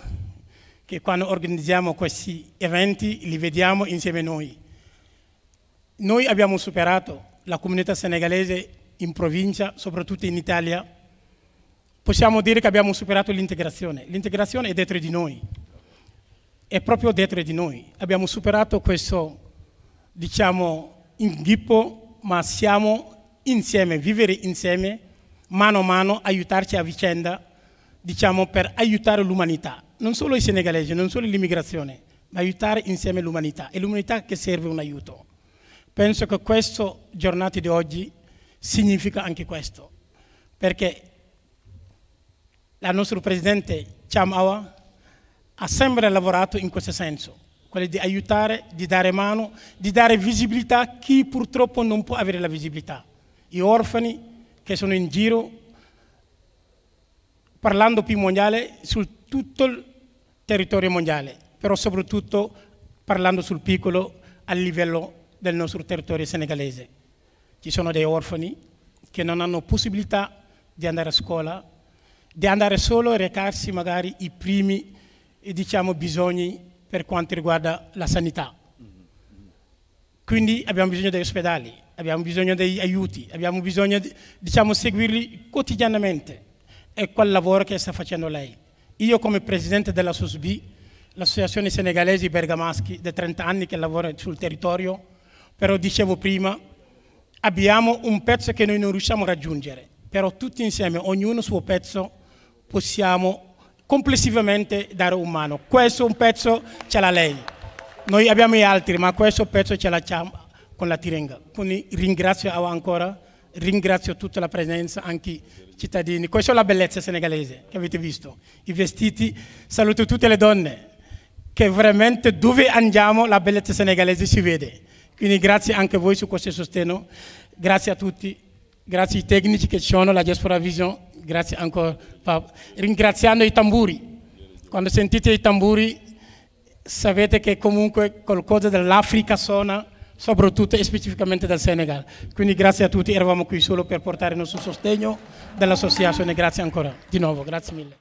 che quando organizziamo questi eventi li vediamo insieme a noi. Noi abbiamo superato la comunità senegalese in provincia, soprattutto in Italia. Possiamo dire che abbiamo superato l'integrazione. L'integrazione è dentro di noi, è proprio dentro di noi. Abbiamo superato questo, diciamo, inghippo, ma siamo insieme, vivere insieme, mano a mano, aiutarci a vicenda, diciamo, per aiutare l'umanità. Non solo i senegalesi, non solo l'immigrazione, ma aiutare insieme l'umanità. È l'umanità che serve un aiuto. Penso che questa giornata di oggi significa anche questo, perché la nostra Presidente Thiam Awa ha sempre lavorato in questo senso, quello di aiutare, di dare mano, di dare visibilità a chi purtroppo non può avere la visibilità. Gli orfani che sono in giro, parlando più mondiale su tutto il territorio mondiale, però soprattutto parlando sul piccolo a livello del nostro territorio senegalese. Ci sono dei orfani che non hanno possibilità di andare a scuola, di andare solo a recarsi magari i primi, diciamo, bisogni per quanto riguarda la sanità. Quindi abbiamo bisogno degli ospedali, abbiamo bisogno degli aiuti, abbiamo bisogno di, diciamo, seguirli quotidianamente. È quel lavoro che sta facendo lei. Io come presidente della SOSB, l'associazione senegalese bergamaschi, da 30 anni che lavora sul territorio, però dicevo prima, abbiamo un pezzo che noi non riusciamo a raggiungere, però tutti insieme, ognuno il suo pezzo, possiamo complessivamente dare un mano. Questo un pezzo ce l'ha lei, noi abbiamo gli altri, ma questo pezzo ce l'ha con la Tirenga. Quindi ringrazio Awa ancora, ringrazio tutta la presenza, anche i cittadini. Questa è la bellezza senegalese che avete visto, i vestiti. Saluto tutte le donne, che veramente dove andiamo la bellezza senegalese si vede. Quindi grazie anche a voi su questo sostegno, grazie a tutti, grazie ai tecnici che ci sono, la Diaspora Vision, grazie ancora. Ringraziando i tamburi, quando sentite i tamburi sapete che comunque qualcosa dell'Africa suona, soprattutto e specificamente del Senegal. Quindi grazie a tutti, eravamo qui solo per portare il nostro sostegno dell'associazione, grazie ancora, di nuovo, grazie mille.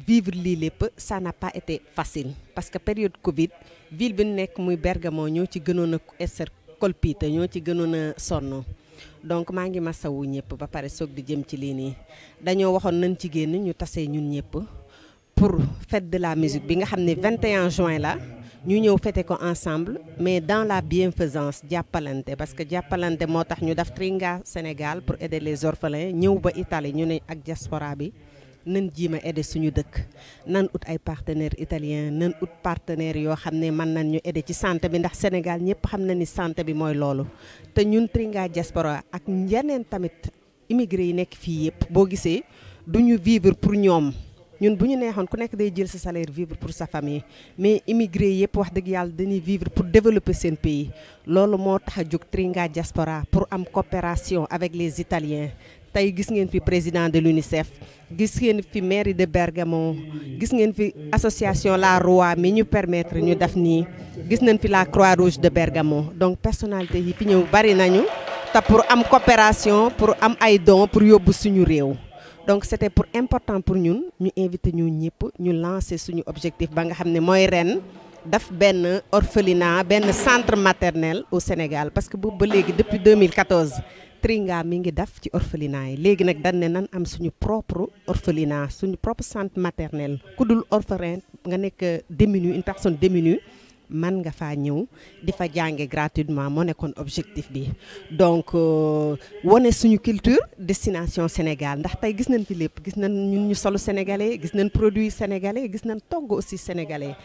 Vivre lii lépp ça n'a pas été facile parce que période Covid ville bi nekk muy Bergamo ñoo ci gënoon a esser colpité ñoo ci gënoon a sonn donc maa ngi masawu ñëpp ba pare soog di jëm ci lii nii dañoo waxoon nañ ci génn ñu tasee ñun ñëpp pour fête de la musique bi nga xam ne 21 juin la ñu ñëw fêter ko ensemble mais dans la bienfaisance jàppalante parce que jàppalante moo tax ñu def Tringa Sénégal pour aider les orphelins ñëw ba Italie ñu ne ak diaspora bi nan jiima aider suñu dëkk nan ut ay partenaires italiens nan ut partenaires yoo xam ne mën nañ ñu aider ci santé bi ndax Sénégal ñëpp xam na ni santé bi mooy loolu te ñun Tringa diaspora ak yeneen tamit immigré yi nekk fii yëpp boo gisee duñu vivre pour ñoom ñun bu ñu neexoon ku nekk day jël sa salaire vivre pour sa famille mais immigré yëpp wax dëgg yàlla dañuy vivre pour développer seen pays loolu moo tax a jóg Tringa diaspora pour am coopération avec les Italiens tey gis ngeen fi président de l'UNICEF gis ngeen fi mairie de Bergamo gis ngeen fi association La Roi mi ñu permettre ñu def nii gis nañ fi la Croix-Rouge de Bergamo donc personnalité yi fi ñëw bari nañu te pour am coopération pour am ay dons pour yóbbu suñu réew donc c'était pour important pour ñun ñu invité ñu ñëpp ñu lancer suñu objectif ba nga xam ne mooy ren daf benn orphelinat benn centre maternel au Sénégal parce que boobu ba léegi depuis 2014 Tringa mi ngi def ci orphelinat yi léegi nag dañ ne nan am suñu propre orphelinat suñu propre centre maternel ku dul orphelin nga nekk démunu une personne démunie man nga faa ñëw di fa jànge gratuitement moo nekkoon objectif bi donc wane suñu culture destination Sénégal ndax tey gis nañ fi lépp gis nañ ñun ñu solu sénégalais gis nañ produit sénégalais gis nañ togg aussi sénégalais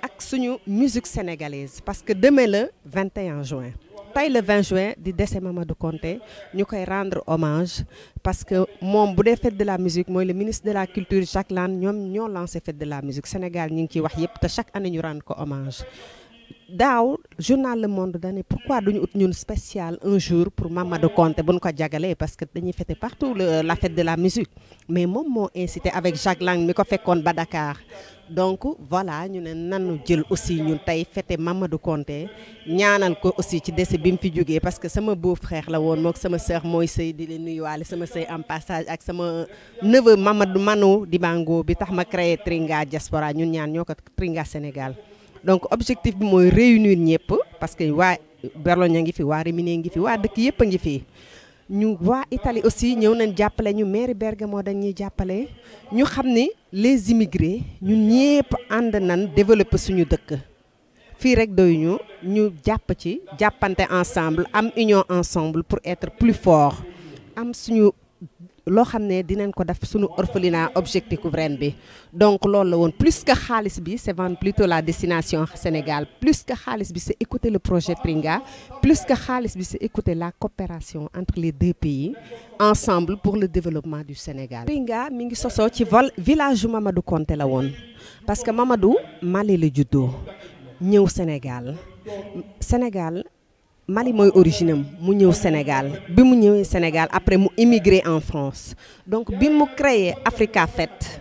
ak suñu musique sénégalaise parce que demain le 21 juin tey le 20 juin di décès Mamadou Konté ñu koy rendre hommage parce que moom bu dee fête de la musique mooy le ministre de la culture Jacques Lang ñoom ñoo lancé fête de la musique Sénégal ñu ngi ciy wax yëpp te chaque année ñu rendre ko hommage daaw journal Le Monde dañu pourquoi duñu ut ñun spécial un jour pour Mamadou Konté bu ñu ko jagalee parce que dañuy fêter partout la fête de la musique mais moom moo incité avec Jacques Lang mi ko fekkoon ba Dakar donc voilà ñu ne nanu jël aussi ñun tey fêter Mamadou Konté ñaanal ko aussi ci décès bi mu fi jógee parce que sama beau-frère la woon mook sama sœur mooy sëy di leen nuyuwaale sama sëy en passage ak sama neveu Mamadou Mano Dibango bi tax ma créé Tringa Diaspora ñun ñaan ñoo ko Tringa Sénégal donc objectif bi mooy réunir ñëpp parce que waa Berlogna ngi fi waa Rimini ngi fi waa dëkk yëpp a ngi fi ñu waa Italie aussi ñëw nañ jàppale ñu mairie Bergamo dañuy jàppale ñu xam ni les immigrés ñun ñëpp ànd nañ développer suñu dëkk fii rek doyuñu ñu jàpp ci jàppante ensemble am union ensemble pour être plus fort am suñu loo xam ne dinañ ko def suñu orphelinat objectif ren bi donc loolu la woon plus que xaalis bi c'est vendre plutôt la destination Sénégal plus que xaalis bi c'est écouter le projet Tringa plus que xaalis bi c'est écouter la coopération entre les deux pays ensemble pour le développement du Sénégal. Tringa mi ngi sosoo ci village yu Mamadou Konté la woon parce que Mamadou Mali la juddoo ñëw Sénégal Mali mooy origine am mu ñëw Sénégal bi mu ñëwee Sénégal après mu immigré en France donc bi mu créé Africa Fête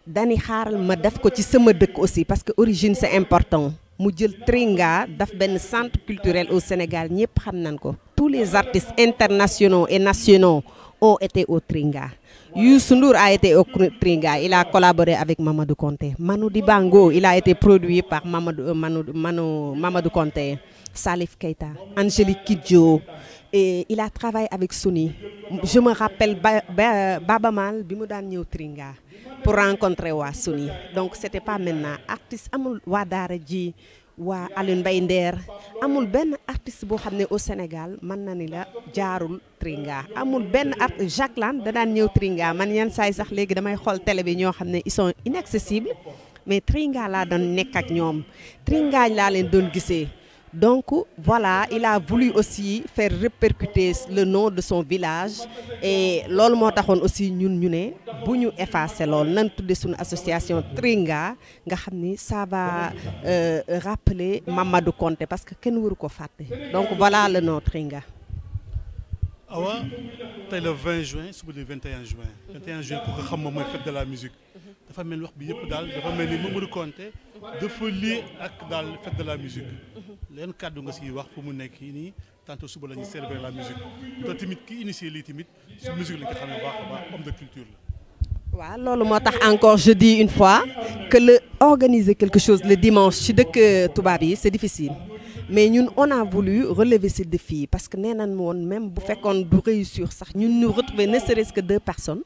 dani xaaral ma def ko ci sama dëkk aussi parce que origine c'est important mu jël Tringa daf benn centre culturel au Sénégal ñëpp xam nañ ko tous les artistes internationaux et nationaux ont été au Tringa. Youssou Ndour a été au Tringa, il a collaboré avec Mamadou Konté. Manu Dibango, il a été produit par Mamadou Konté. Salif Keita, Angélique Kidjo, et il a travaillé avec Sony. Je me rappelle Baba Mal bi mu daan ñëw Tringa pour rencontrer waa Sony. Donc c'était pas maintenant artiste amul waa Daara ji waa Alioune Mbaye Nder amul benn artiste boo xam ne au Sénégal mën na ni la jaarul Tringa amul benn artiste Jacques Lang da daan ñëw Tringa man yenn saa yi sax léegi damay xool télé bi ñoo xam ne ils sont inaccessibles mais Tringa laa doon nekk ak ñoom Tringa laa leen doon gisee. Donc voilà, il a voulu aussi faire répercuter le nom de son village et loolu moo taxoon aussi ñun ñu ne bu ñu effacer loolu nan tudde suñu association Tringa nga xam ni ça va rappeler Mamadou Konté parce que kenn waru ko fàtte donc voilà le nom Tringa. Awa tey le 20 juin suba le 21 juin 21 juin ku ko xam moom mooy fête de la musique dafa mel ni wax bi yëpp daal dafa mel ni Mamadou Konté dafa lié ak daal fête de la musique leen kàddu nga siy wax fu mu nekk nii tantôt suba la ñuy célébrer la musique te tamit ki initié lii tamit su musique lañ ko xam ne baax a baax homme de culture la. waaw loolu moo tax encore je dis une fois que le organiser quelque chose le dimanche ci dëkk tubaab yi c'est difficile mais ñun on a voulu relever ce défi parce que nee nañ woon même bu fekkoon du réussir sax ñun ñu retrouver ne serait-ce que 2 personnes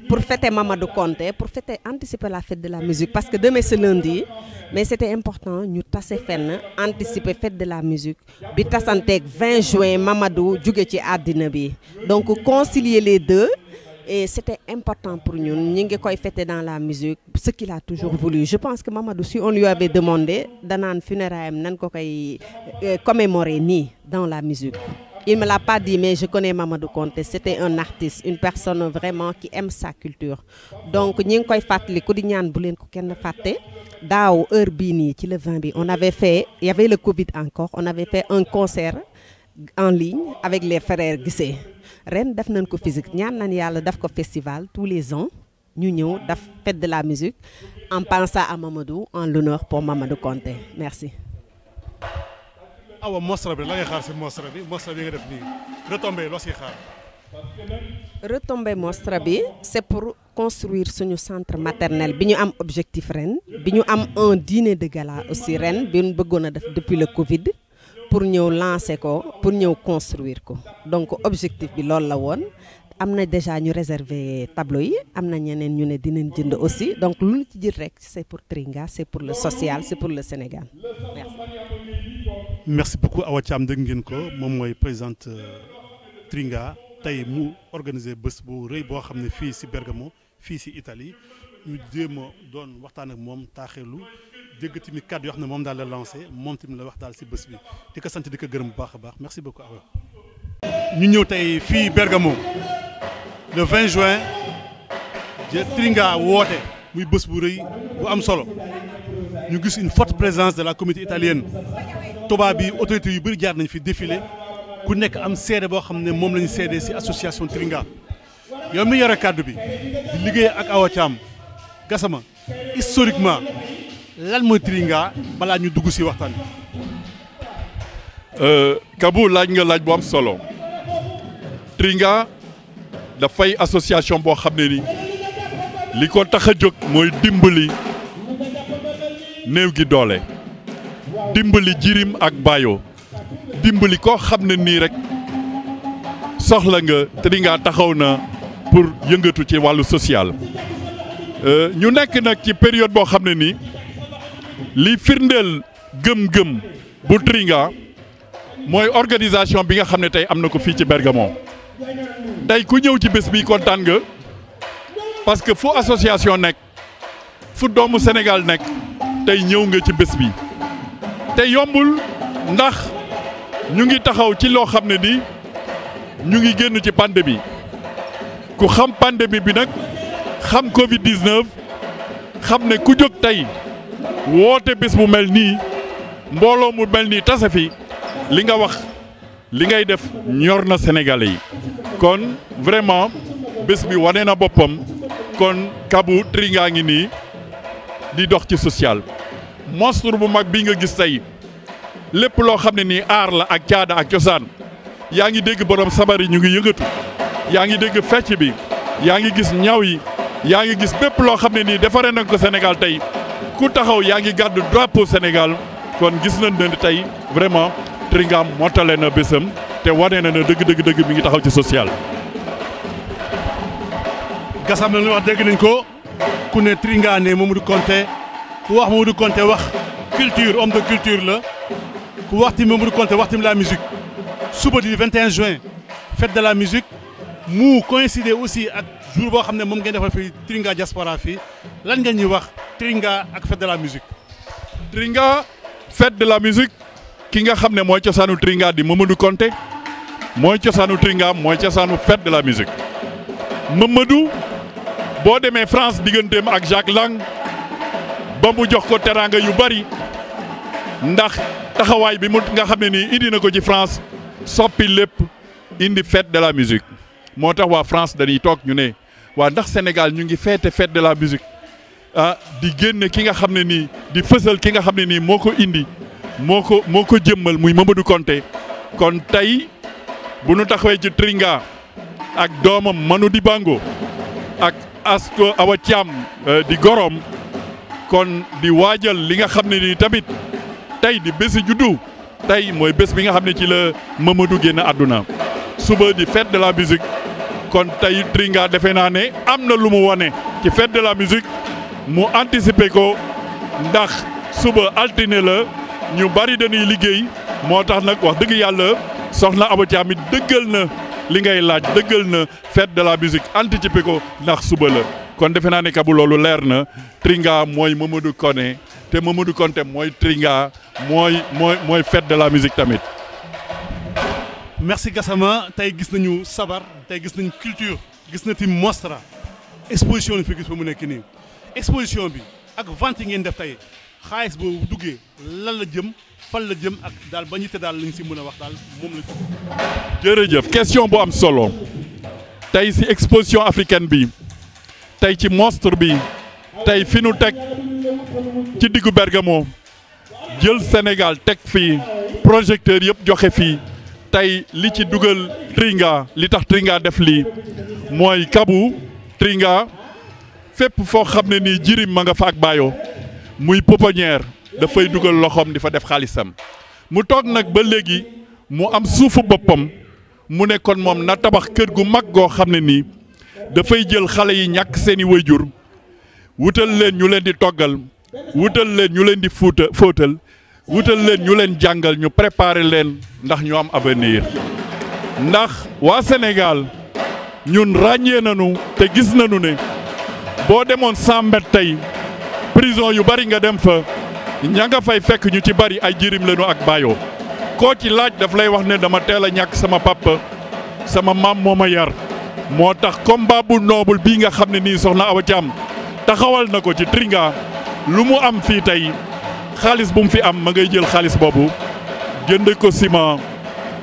pour fêter Mamadou Konté pour fêter anticiper la fête de la musique parce que demain c'est lundi mais c'était important ñu tase fenn anticiper fête de la musique bi tasanteeg 20 juin Mamadou jóge ci àddina bi donc concilier les deux et c'était important pour ñun ñi ngi koy fêter dans la musique ce qu'il a toujours voulu je pense que Mamadou si on lui avait demandé danaan funérailles nan ko koy commémorer nii dans la musique. Il ne me l'a pas dit, mais je connais Mamadou Konté. C'était un artiste, une personne vraiment qui aime sa culture. Donc, nous avons fait le 20 bi, on avait fait, il y avait le Covid encore, on avait fait un concert en ligne avec les frères Guissé ren def nañ ko physique ñaan nañ yàlla def ko festival tous les ans ñu ñëw def fête de la musique en pensant à Mamadou en l'honneur pour Mamadou Konté merci. awa mostra bi la ngay xaar si mostra bi nga def nii retombé loo siy xaar. retombé mostra bi c'est pour construire suñu centre maternel bi ñu am objectif ren bi ñu am un dîner de gala aussi ren bi ñu bëggoon a def depuis le Covid pour ñëw lancer ko pour ñëw construire ko donc objectif bi loolu la woon am na déjà ñu réserver tableau yi am na ñeneen ñu ne dinañ jënd aussi donc lu ñu ci jël rek c'est pour Tringa c'est pour le social c'est pour le Sénégal merci. merci beaucoup Awa Thiam dégg ngeen ko moom mooy présidente Tringa tey mu organiser bés bu rëy boo xam ne fii si Bergamo fii si Italie ñu jéem a doon waxtaan ak moom taaxeelu dégg tamit kàddu yoo xam ne moom daal la lancé moom tamit la wax daal si bés bi di ko sant di ko gërëm bu baax a baax merci beaucoup Awa. ñu ñëw tey fii Bergamo le 20 juin Tringa woote muy bés bu rëy bu am solo ñu gis une forte présence de la communauté italienne tubaab bi autorités yu bëri jaar nañ fi défilé ku nekk am seede boo xam ne moom la ñu seede ci association Tringa yow mi yore kàddu bi di liggéey ak Awa Thiam Gassama historiquement lan mooy Tringa balaa ñu dugg ci waxtaan bi. Kabou laaj nga laaj bu am solo Tringa dafay association boo xam ne ni li ko tax a jóg mooy dimbali néew gi doole dimbali jirim ak bayo dimbali koo xam ne nii rek soxla nga Tringa taxaw na pour yëngatu ci wàllu social ñu nekk nag ci période boo xam ne nii li firndeel gëm-gëm bu Tringa mooy organisation bi nga xam ne tey am na ko fii ci Bergamo tey ku ñëw ci bés bi kontaan nga parce que fu association nekk fu doomu Sénégal nekk tey ñëw nga ci bés bi te yombul ndax ñu ngi taxaw ci loo xam ne ni ñu ngi génn ci pandémie ku xam pandémie bi nag xam Covid 19 xam ne ku jóg tey woote bés bu mel nii mbooloo mu mel nii tase fi li nga wax li ngay def ñor na Sénégalais yi kon vraiment bés bi wane na boppam kon Kabou Tringa ngi nii di dox ci social monstre bu mag bi nga gis tey lépp loo xam ne nii aar la ak caada ak cosaan yaa ngi dégg borom sabar yi ñu ngi yëngatu yaa ngi dégg fecc bi yaa ngi gis ñaw yi yaa ngi gis bépp loo xam ne nii defaree nañ ko Sénégal tey ku taxaw yaa ngi gàddu drapeau Sénégal kon gis nañ ne tey vraiment Tringa mottale na bésam te wane na ne dëgg mi ngi taxaw ci social. Gassama la ñu wax dégg nañ ko ku ne Tringa ne Mamadou Konté ku wax Mamadou Konté wax culture homme de culture la ku wax ti Mamadou Konté wax tim la musique suba di 21 juin fête de la musique mu coïncider aussi ak jour boo xam ne moom ngeen defal fii Tringa diaspora fii lan ngeen ñuy wax Tringa ak fête de la musique. Tringa fête de la musique ki nga xam ne mooy cosaanu Tringa di Mamadou Konté mooy cosaanu Tringa mooy cosaanu fête de la musique Mamadou boo demee France digganteem ak Jacques Lang ba mu jox ko teraanga yu bari ndax taxawaay bi mu nga xam ne nii indi na ko ci France soppi lépp indi fête de la musique moo tax waa France dañuy toog ñu ne waa ndax Sénégal ñu ngi fête fête de la musique di génne ki nga xam ne nii di fësal ki nga xam ne nii moo ko indi moo ko jëmmal muy Mamadou Konté kon tey bu nu taxawee ci Tringa ak doomam Manu Dibango ak Asto Awa Thiam di gorom kon di waajal li nga xam ne nii tamit tey di bési juddu tey mooy bés bi nga xam ne ci la Mamadou génn àdduna suba di fête de la musique kon tey Tringa defe naa ne am na lu mu wane ci fête de la musique mu anticiper ko ndax suba altine la ñu bari dañuy liggéey moo tax nag wax dëgg yàlla soxna Awa Thiam it dëggal na li ngay laaj dëggal na fête de la musique anticiper ko ndax suba la kon defe naa ne Kabou loolu leer na Tringa mooy Mamadou Konté te Mamadou Konté mooy Tringa mooy fête de la musique tamit. merci Gassama tey gis nañu sabar tey gis nañu culture gis na tim mostra exposition la fi gis ba mu nekk nii exposition bi ak vente yi ngeen def tey xaalis boobu duggee lan la jëm fan la jëm ak daal ba ñu te daal lañ si mën a wax daal moom la. jërëjëf question bu am solo tey si exposition africaine bi tey ci monstre bi tey fi nu teg ci diggu Bergamo jël Sénégal teg fii projecteur yëpp joxe fii tey li ci dugal Tringa li tax Tringa def lii mooy Kabou Tringa fépp foo xam ne nii jirim ma nga fa ak Bayo muy pouponnière dafay dugal loxoom di fa def xaalisam mu toog nag ba léegi mu am suufu boppam mu ne kon moom na tabax kër gu mag goo xam ne nii dafay jël xale yi ñàkk seeni waajur wutal leen ñu leen di toggal wutal leen ñu leen di fóotal wutal leen ñu leen jàngal ñu préparer leen ndax ñu am avenir ndax waa Sénégal ñun ràññee nañu te gis nañu ne boo demoon 100 mètres tey prison yu bari nga dem fa ña nga fay fekk ñu ci bari ay jirim lañu ak Bayo koo ci laaj daf lay wax ne dama teel a ñàkk sama papa sama maam moo ma yar moo tax combat bu noble bii nga xam ne nii soxna Awa Thiam taxawal na ko ci Tringa lu mu am fii tey xaalis bu mu fi am ma ngay jël xaalis boobu jënd ko ciment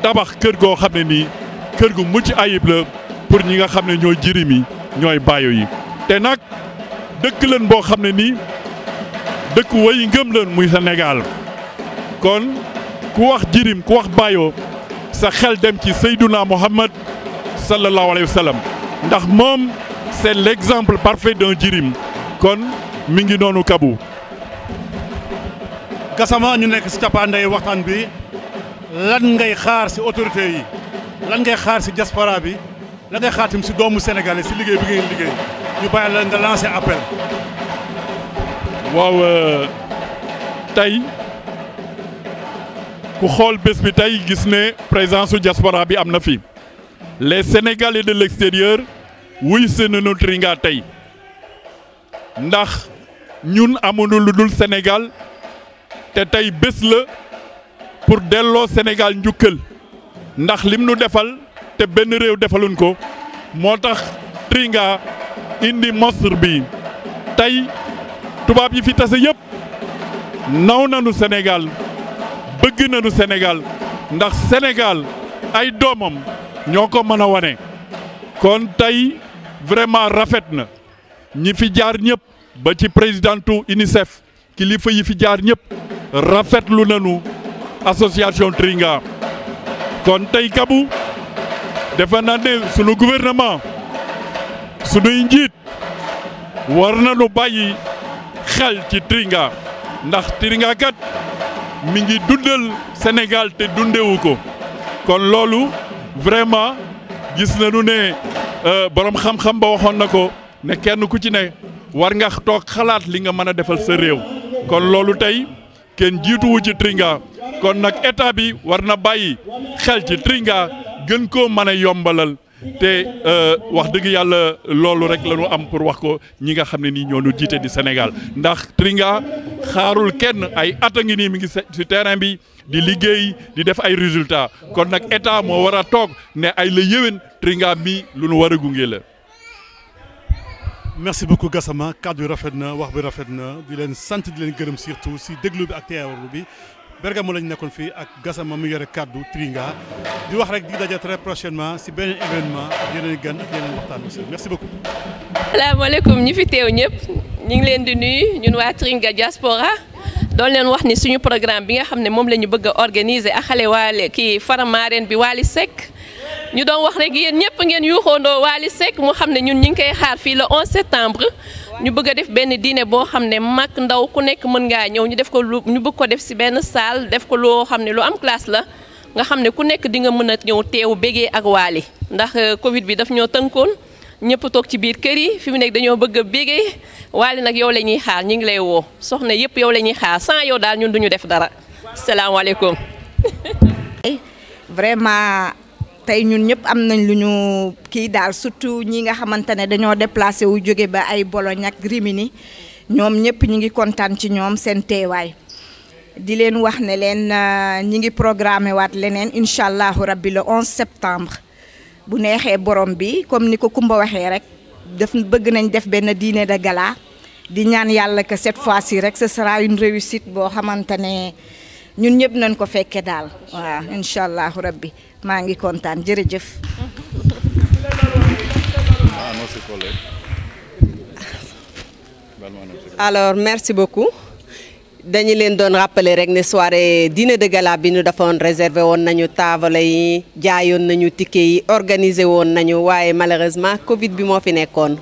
tabax kër goo xam ne nii kër gu mucc ayib la pour ñi nga xam ne ñooy jirim yi ñooy Bayo yi te nag dëkk leen boo xam ne nii dëkk way ngëm leen muy Sénégal kon ku wax jirim ku wax Bayo sa xel dem ci Seydouna Mohamed sallallahu alayhi wa sallam ndax moom c'est l'exemple parfait d'un jirim kon mi ngi noonu Kabou. Gassama ñu nekk si cappaanday waxtaan bi lan ngay xaar si autorité yi lan ngay xaar si diaspora bi lan ngay xaar tamit si doomu sénégalais si liggéey bi ngeen liggéey ñu bàyyi la nga lancer appel. waaw tey ku xool bés bi tey gis ne présence su diaspora bi am na fi les sénégalais de l'extérieur wuy si nañu Tringa tey ndax ñun amuñu lu dul Sénégal te tey bés la pour delloo Sénégal njukkal ndax lim nu defal te benn réew defaluñ ko moo tax Tringa indi monstre bi tey tubaab yi fi tase yëpp naw nañu Sénégal bëgg nañu Sénégal ndax Sénégal ay doomam ñoo ko mën a wane kon tey vraiment rafet na ñi fi jaar ñëpp ba ci présidentu UNICEF kilifa yi fi jaar ñëpp rafetlu nañu association Tringa kon tey Kabou defe naa ne sunu gouvernement sunuy njiit war nañu bàyyi xel ci Tringa ndax Tringa kat mi ngi dundal Sénégal te dundewu ko kon loolu vraiment gis nañu ne borom xam-xam ba waxoon na ko ne kenn ku ci ne war nga toog xalaat li nga mën a defal sa réew kon loolu tey kenn jiituwu ci Tringa kon nag état bi war na bàyyi xel ci Tringa gën koo mën a yombalal te wax dëgg yàlla loolu rek la ñu am pour wax ko ñi nga xam ne nii ñoo ñu jiite di Sénégal ndax Tringa xaarul kenn ay at a ngi nii mi ngi ci terrain bi di liggéey di def ay résultats kon nag état moo war a toog ne ay la yéwén Tringa mi lu nu war a gunge la. merci beaucoup Gassama kàddu yi rafet na wax bi rafet na di leen sant di leen gërëm surtout si déglu bi ak teewlu bi Bergamo lañu nekkoon fii ak Gassama mu yore kàddu Tringa di wax rek di daje très prochainement si beneen événement ak yeneen gan ak yeneen waxtaan aussi merci beaucoup. salaamaaleykum ñi fi teew ñëpp ñu ngi leen di nuyu ñun waa Tringa diaspora doon leen wax ni suñu programme bi nga xam ne moom la ñu bëgg a organiser ak xale waale kii Faramareen bi Wally Seck ñu doon wax rek yéen ñëpp ngeen yuuxoondoo Wally Seck mu xam ne ñun ñu ngi koy xaar fii le 11 septembre ñu bëgg a def benn dîner boo xam ne mag ndaw ku nekk mën ngaa ñëw ñu def ko ñu bëgg ko def si benn salle def ko loo xam ne lu am classe la nga xam ne ku nekk di nga mën a ñëw teew bégee ak Wally ndax Covid bi daf ñoo tënkoon ñëpp toog ci biir kër yi fi mu nekk dañoo bëgg a bégee Wally nag yow la ñuy xaar ñu ngi lay woo soxna yëpp yow la ñuy xaar sans yow daal ñun duñu def dara salaamaaleykum. vraiment tey ñun ñëpp am nañ lu ñu kii daal surtout ñi nga xamante ne dañoo déplacé wu jóge ba ay Bologne ak Rimini ñoom ñëpp ñi ngi kontaan ci ñoom seen teewaay di leen wax ne leen ñi ngi programmé waat leneen incha allahu rabbi le 11 septembre bu neexee borom bi comme ni ko Kumba waxee rek def bëgg nañ def benn dîner de gala di ñaan yàlla que cette fois-ci rek ce sera une réussite boo xamante ne ñun ñëpp nañ ko fekke daal waaw incha allahu rabbi maa ngi kontaan jërëjëf. Alors merci beaucoup dañu leen doon rappeler rek ne soirée dîner de gala bi ñu defoon réservé woon nañu table yi jaayoon nañu ticket yi organisé woon nañu waaye malheureusement Covid bi moo fi nekkoon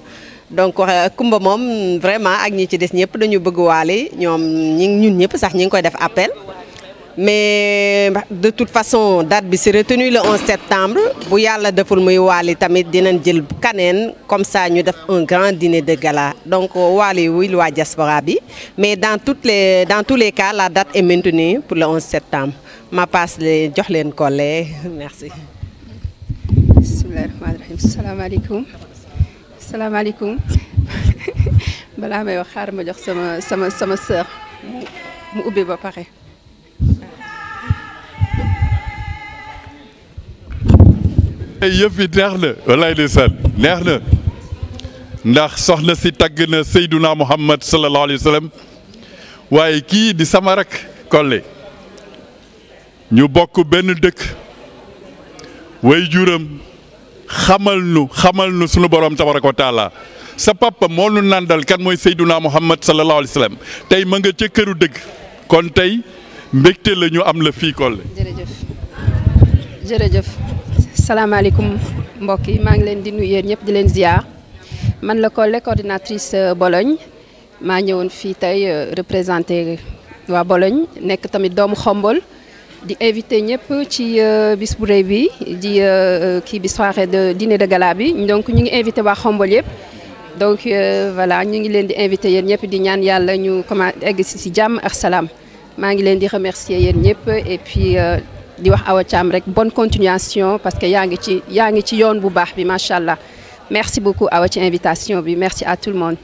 donc Kumba moom vraiment ak ñi ci des ñëpp dañu bëgg waale ñoom ñun ñëpp sax ñi ngi koy def appel mais de toute façon date bi c'est retenu le 11 septembre bu yàlla deful muy waali tamit dinañ jël kaneen comme ça ñu def un grand dîner de gala donc waali wuy waa diaspora bi mais dans tous les cas la date est maintenue pour le 11 septembre ma passe le jox leen Collé merci. bismillahi rahmaani rahim salaamaaleykum salaamaaleykum balaa may wax xaar ma jox sama sœur mu ubbi ba pare. yëf yi neex na walaay ndeysaan neex na ndax soxna si tagg na Seyduna Muhammad sallallahu alayhi wa sallam waaye kii di sama rak Collé ñu bokk benn dëkk way juram xamal nu sunu borom tabaraka wa taala sa papa moo nu nandal kan mooy Seyduna Muhammad sallallahu alayhi wa sallam tey ma nga ca këru dëgg kon tey mbégte la ñu am la fii Collé. jërëjëf salaamaaleykum mbokk yi maa ngi leen di nuyu yéen ñëpp di leen ziar man la Collé coordinatrice Bologne maa ñëwoon fii tey représenté waa Bologne nekk tamit doomu Xombol di invité ñëpp ci bis bu rëy bi di kii bi soirée de dîner de gala bi donc ñu ngi invité waa Xombol yëpp donc voilà ñu ngi leen di invité yéen ñëpp di ñaan yàlla ñu commencé egg si jàmm ak salaam maa ngi leen di remercier yéen ñëpp et puis di wax Awa Thiam rek bonne continuation parce que yaa ngi ci yoon bu baax bi macha allah merci beaucoup Awa ci invitation bi merci à tout le monde.